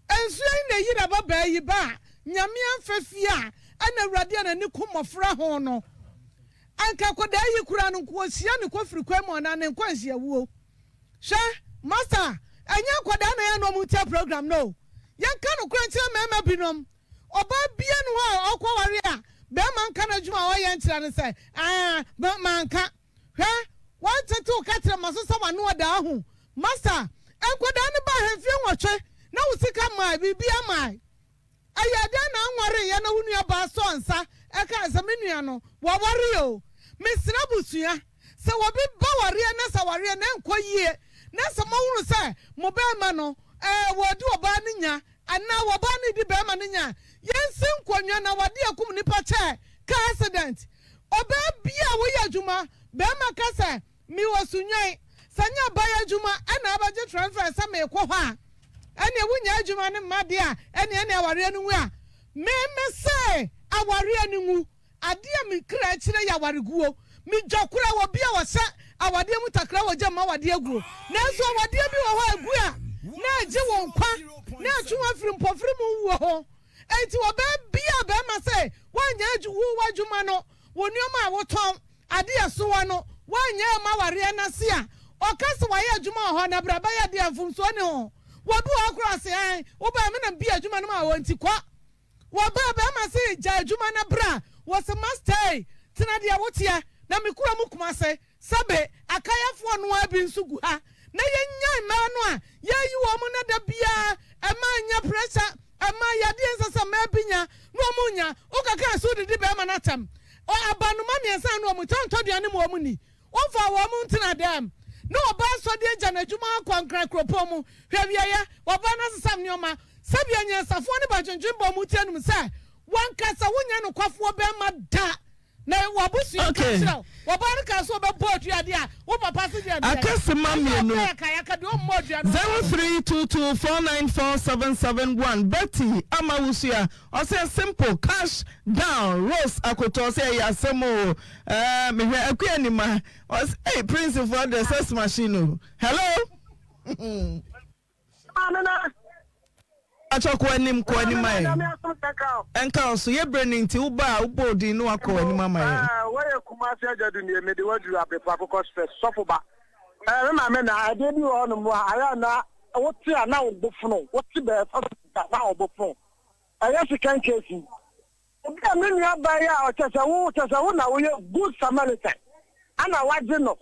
ensu na yi da ba yi ba nyame amfafia ana awurade na ni komofra ho no anka koda yi kura no ko sia ne kofiri kwam na ne nkwansia wuo hwe master anya koda na ya no mutia program no yanka no kwantia mema binom oba bia no ha okwaware a be man ka na djuma wo yan tira ne sai man ka hwe wantetu ka tira maso sa wano da ho master enkoda ne ba hemfie nwotwe na wusika mai bibia mai ayada na nware ya na wunu ba so nsa eka asamenu no wa ware o mesra busua se wo bi ba ware na sa ware na enkoyie na se mo wunu se mo ba ma no wo di oba ne nya ana wo ba ne di ba ma ne nya yensi nkonwa na wade akum nipa che ka accident oba bia wo ya adwuma ba ma ka se mi wo sunwan sanya ba ya adwuma ana abaje transfer sa me kwo ho a ene wunya adwuma ne made a ene aware anu a me say aware anu ade a me kra kire ya aware guo me dwakura wo bia wo se awade mu takra wo gya ma wade aguo na so awade bi wo ho agu a na age wo nkwa na atwa firi mpofiri mu wo ho enti wo ba bia ba ma say wanya adwuma no wo nioma a wo ton ade aso wa no wanya ma ware na se a okase wa ya adwuma ho na braba ya de afumso ne ho wobi akura se an wo ba me na bi adwuma no ma wonti kwa wo ba ma se ja adwuma na bra wo se master tina dia wotia na mekura mu kuma se sabe akayafo no abi nsugu ha na yenyan ma no a yeyi wo mu na da bia ema nya pressure ema yade nsasa ma binya no mu nya o kaka so didi be ma natam o abanu ma miensa no mu tonto duane mo mu ni o fa wo mu tina dem no oba so de gya na dwuma kwankran kropom hwewia ya oba na sesam nioma sabia nya safo ne ba dwendwen bo mu tianum sa wankasa wonya no kwafo be ma da na wabusu kachira oba ne ka so be bodu ade a wo papa se dia akase mamienu 0322494771 Betty amawusia o say simple cash down Rose akoto say ya semo me hwe akuanima o say hey prince for the sex machine hello achọ kwa nim ai enka so ye branding ti uba ubodi no akọ anim amaye we kumasi ajadu ni emedi wadu abepa kokos first sofoba me ma na ade bi wo no mo aya na woti ana obofuno woti be fa na obofuno aya sikan kesi obi amenu abai a ochese wo na wo ye good samaritan ana waje no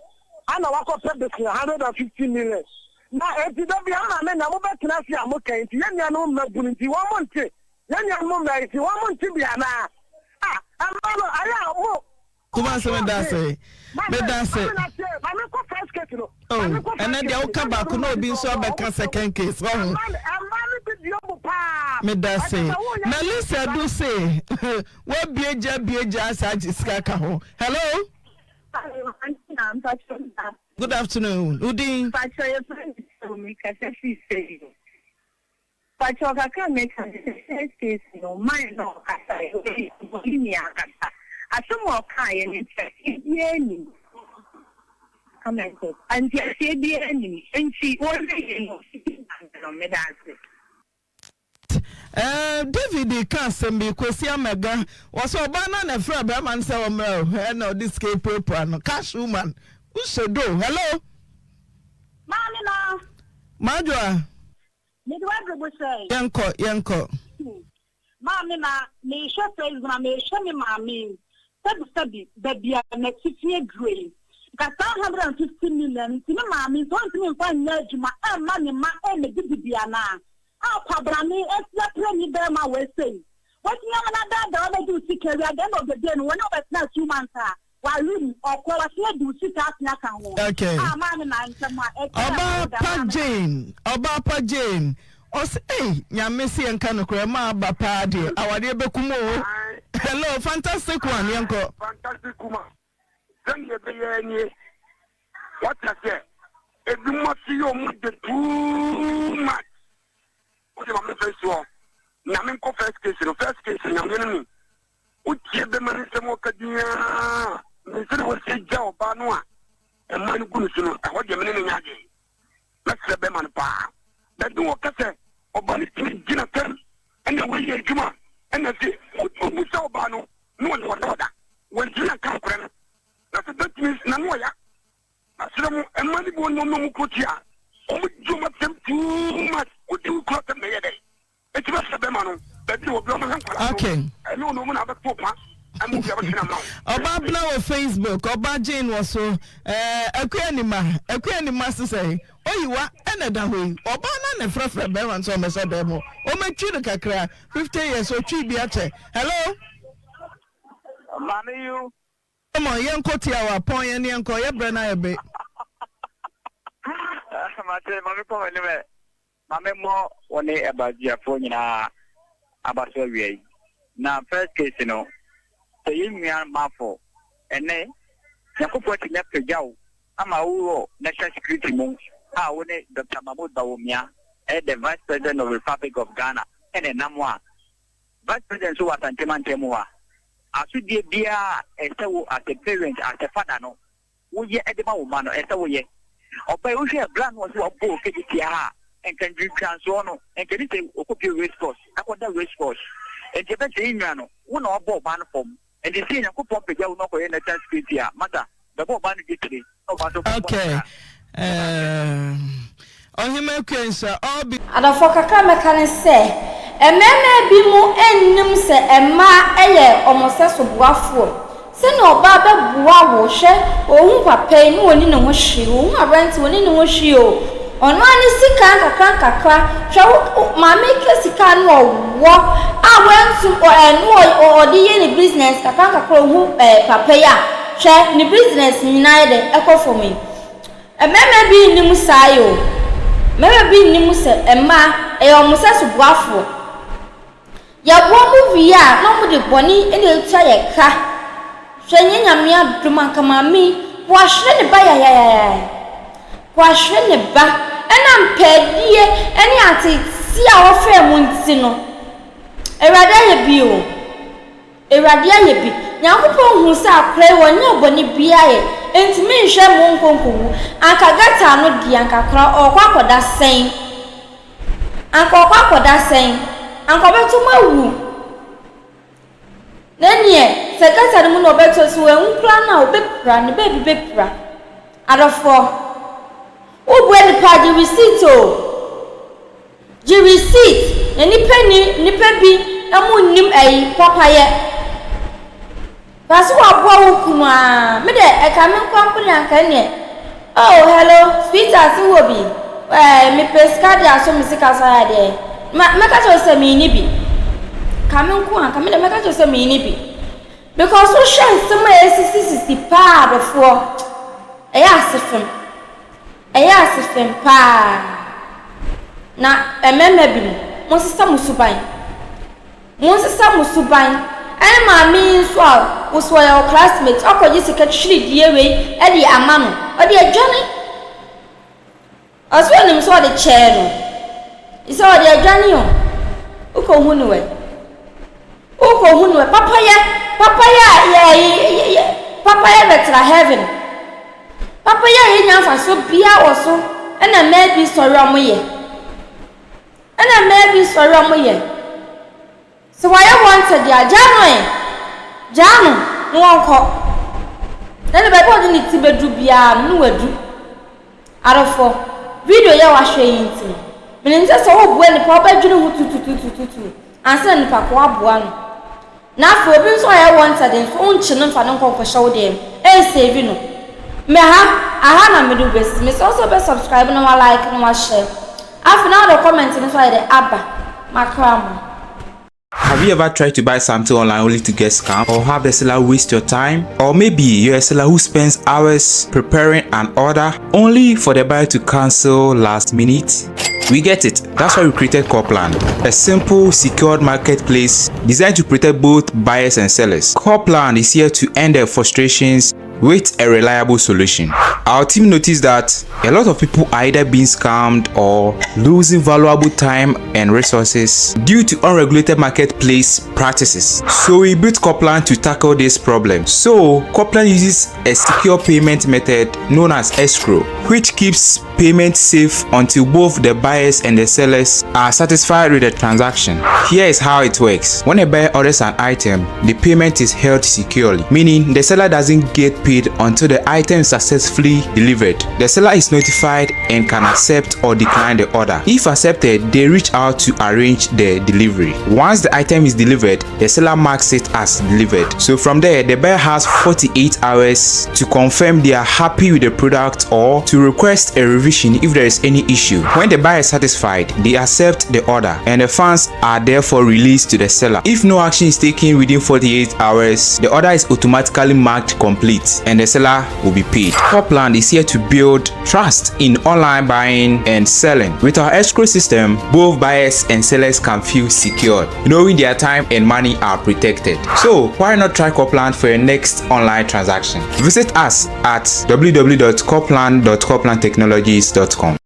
ana wakọ pebe 150 million na eti do bi ama me na mo betina si amoka enti yenya no mabu nti wo mo nti yenya mo na enti wo mo nti bi ana amalo aya mo kuma se me da se mami ko first case no and then they will come back no be so abeka second case amalo bi dio bu pa me da say Melissa do say we bieja sajiska ka ho. Hello. Good afternoon. Udin. Pacho, your friend told me because she said, Pacho, I can't make a case, no, mine, no, I some more kind and come and go. And she said the enemy, and she already David can't send me Kosia Mega was a banana and a man say no this paper no cash woman. Who should do? Hello? Mamma, Majua. Midwife would say, Yanko. Mamma, may show face, mamma, show me, mammy. Study, baby, next year grade. Got 150 million. Mammy, don't me find Nejima, and money, my own, Diana. Ah, Pabrani, it's not plenty there, my way say. What you are not do to carry at the end of the day, one of us not 2 months. While you or quality do sit out now. Okay. Oba Jane. Os Nyamesi and Kanokrama Bapadi. Our dear Bekumo. Hello, fantastic one, Yanko. Fantastic woman. Send your baby. What I say? If you must see your mother too much. What do you want to say? So, Naminko first case, Yamin. What you the man is the Mokadia? Instead of say Joe Banua and man Gunsunu, I want your men in Yagi. Let's the Beman Pa. That do what I say, or Bonnie Jinakan, and the way you come on, and I say, who saw Bano, no one was order. When Jina come, that's a Dutch means Nanoya. I said, and money won't no Mukutia. Oh, you must have too much. What do you call them the day? It's not the Bemano, that you will blow my hand. Okay. I know no one other papa. Oba blow Facebook, Oba Jane was so Equanima to say, oh, you are another way. Oba and a friend Bevan so much demo. Oh, my children 50 years or 3 biate. Hello, Mammy, you come on, young Cotia, point and young Coya Brenna a bit. Mammy more one day about your phone about your way. Now, first case, you know. The Indian Mafo, and then Yakupo Nepajau, Amao, National Security Moon, Dr. Mahmoud Bawumia, and the Vice President of the Republic of Ghana, and a Namwa. Vice President who was Antimantemua. I should be as a parent, as a father, no. We are at the moment, as a way. Or by which a grand was what book and can do transform and can say, Occupy race course. I got that race course. And the best Indian, one or both man from. And the same could pop again, no, in the chance here. Mother, the boat band victory. Okay. On him, okay, sir. I'll be. And a Fokaka can say, a man be more enim say, a ma aye almost as a waffle. Send no baba bois washer, or whom pay no one in a she, whom I rent one in a she. On one is sick and crack, shall mammy kiss a can or walk. I went to or the any business, Kakaka who papaya, share the business united echo for me. A man be Nimusayo, maybe be Nimusa, a ma, a almost as a waffle. Ya one movie, nobody bonny, and you'll try a car. Shane Yamia, Dumakamami, wash the buyer. Wash the back. And I'm paid dear, and yet see our fair moon. A radia bio. A radia be. Yankupon who saw play one your bonny beer, and to me share moon concour, and Kagata no dianca or quack that same. Uncle quack that same. Uncle back to my womb. Then ye, Sagata moon or better so a plan now, baby bipra. Out of 4. Oh, when the party receipt, the receipt, any penny, nippy, and moon nim a papaya. That's what Kuma, Mede, a coming company and can. Oh, hello, sweetheart, who will be? Me pescadia, so Mr. Casade. Macato say me nibi. Coming Kwan, come in the Macato say me nibi. Because we shall somewhere 60 part of 4. I asked him. Aya asefem pa na ememe bi mo sista musuban Monsesa musuban. And my means was why our classmates or could you secretly dear way Eddie Amano or dear Johnny? As well him saw the chair. It's all dear Johnny. Uko Hunwe. Papaya, Papaya, better heaven. Papaya, in your so be also, and I may be so ramoye. And I may be so ramoye. So why I wanted ya Jano, no one call. Then the Bible didn't see bedroom beyond no do. Out of 4 video ya was showing to. Meaning just so when the power bedroom to and send the Pakwa one. Now for being so I wanted and so on children for no for show them. Save you know. I have a middle best. Miss also be subscribing no like no share. After now the comments in the Abba Macram. Have you ever tried to buy something online only to get scammed, or have the seller waste your time? Or maybe you're a seller who spends hours preparing an order only for the buyer to cancel last minute? We get it. That's why we created Copland, a simple, secured marketplace designed to protect both buyers and sellers. Copland is here to end their frustrations with a reliable solution. Our team noticed that a lot of people are either being scammed or losing valuable time and resources due to unregulated marketplace practices. So we built Copland to tackle this problem. So Copland uses a secure payment method known as escrow, which keeps payment safe until both the buyers and the sellers are satisfied with the transaction. Here is how it works. When a buyer orders an item, the payment is held securely, meaning the seller doesn't get paid until the item is successfully delivered. The seller is notified and can accept or decline the order. If accepted, they reach out to arrange the delivery. Once the item is delivered, the seller marks it as delivered. So from there, the buyer has 48 hours to confirm they are happy with the product or to request a revision if there is any issue. When the buyer is satisfied, they accept the order and the funds are therefore released to the seller. If no action is taken within 48 hours, the order is automatically marked complete and the seller will be paid. Copland is here to build trust in online buying and selling. With our escrow system, both buyers and sellers can feel secured, knowing their time and money are protected. So why not try Copland for your next online transaction? Visit us at www.copland.coplandtechnologies.com.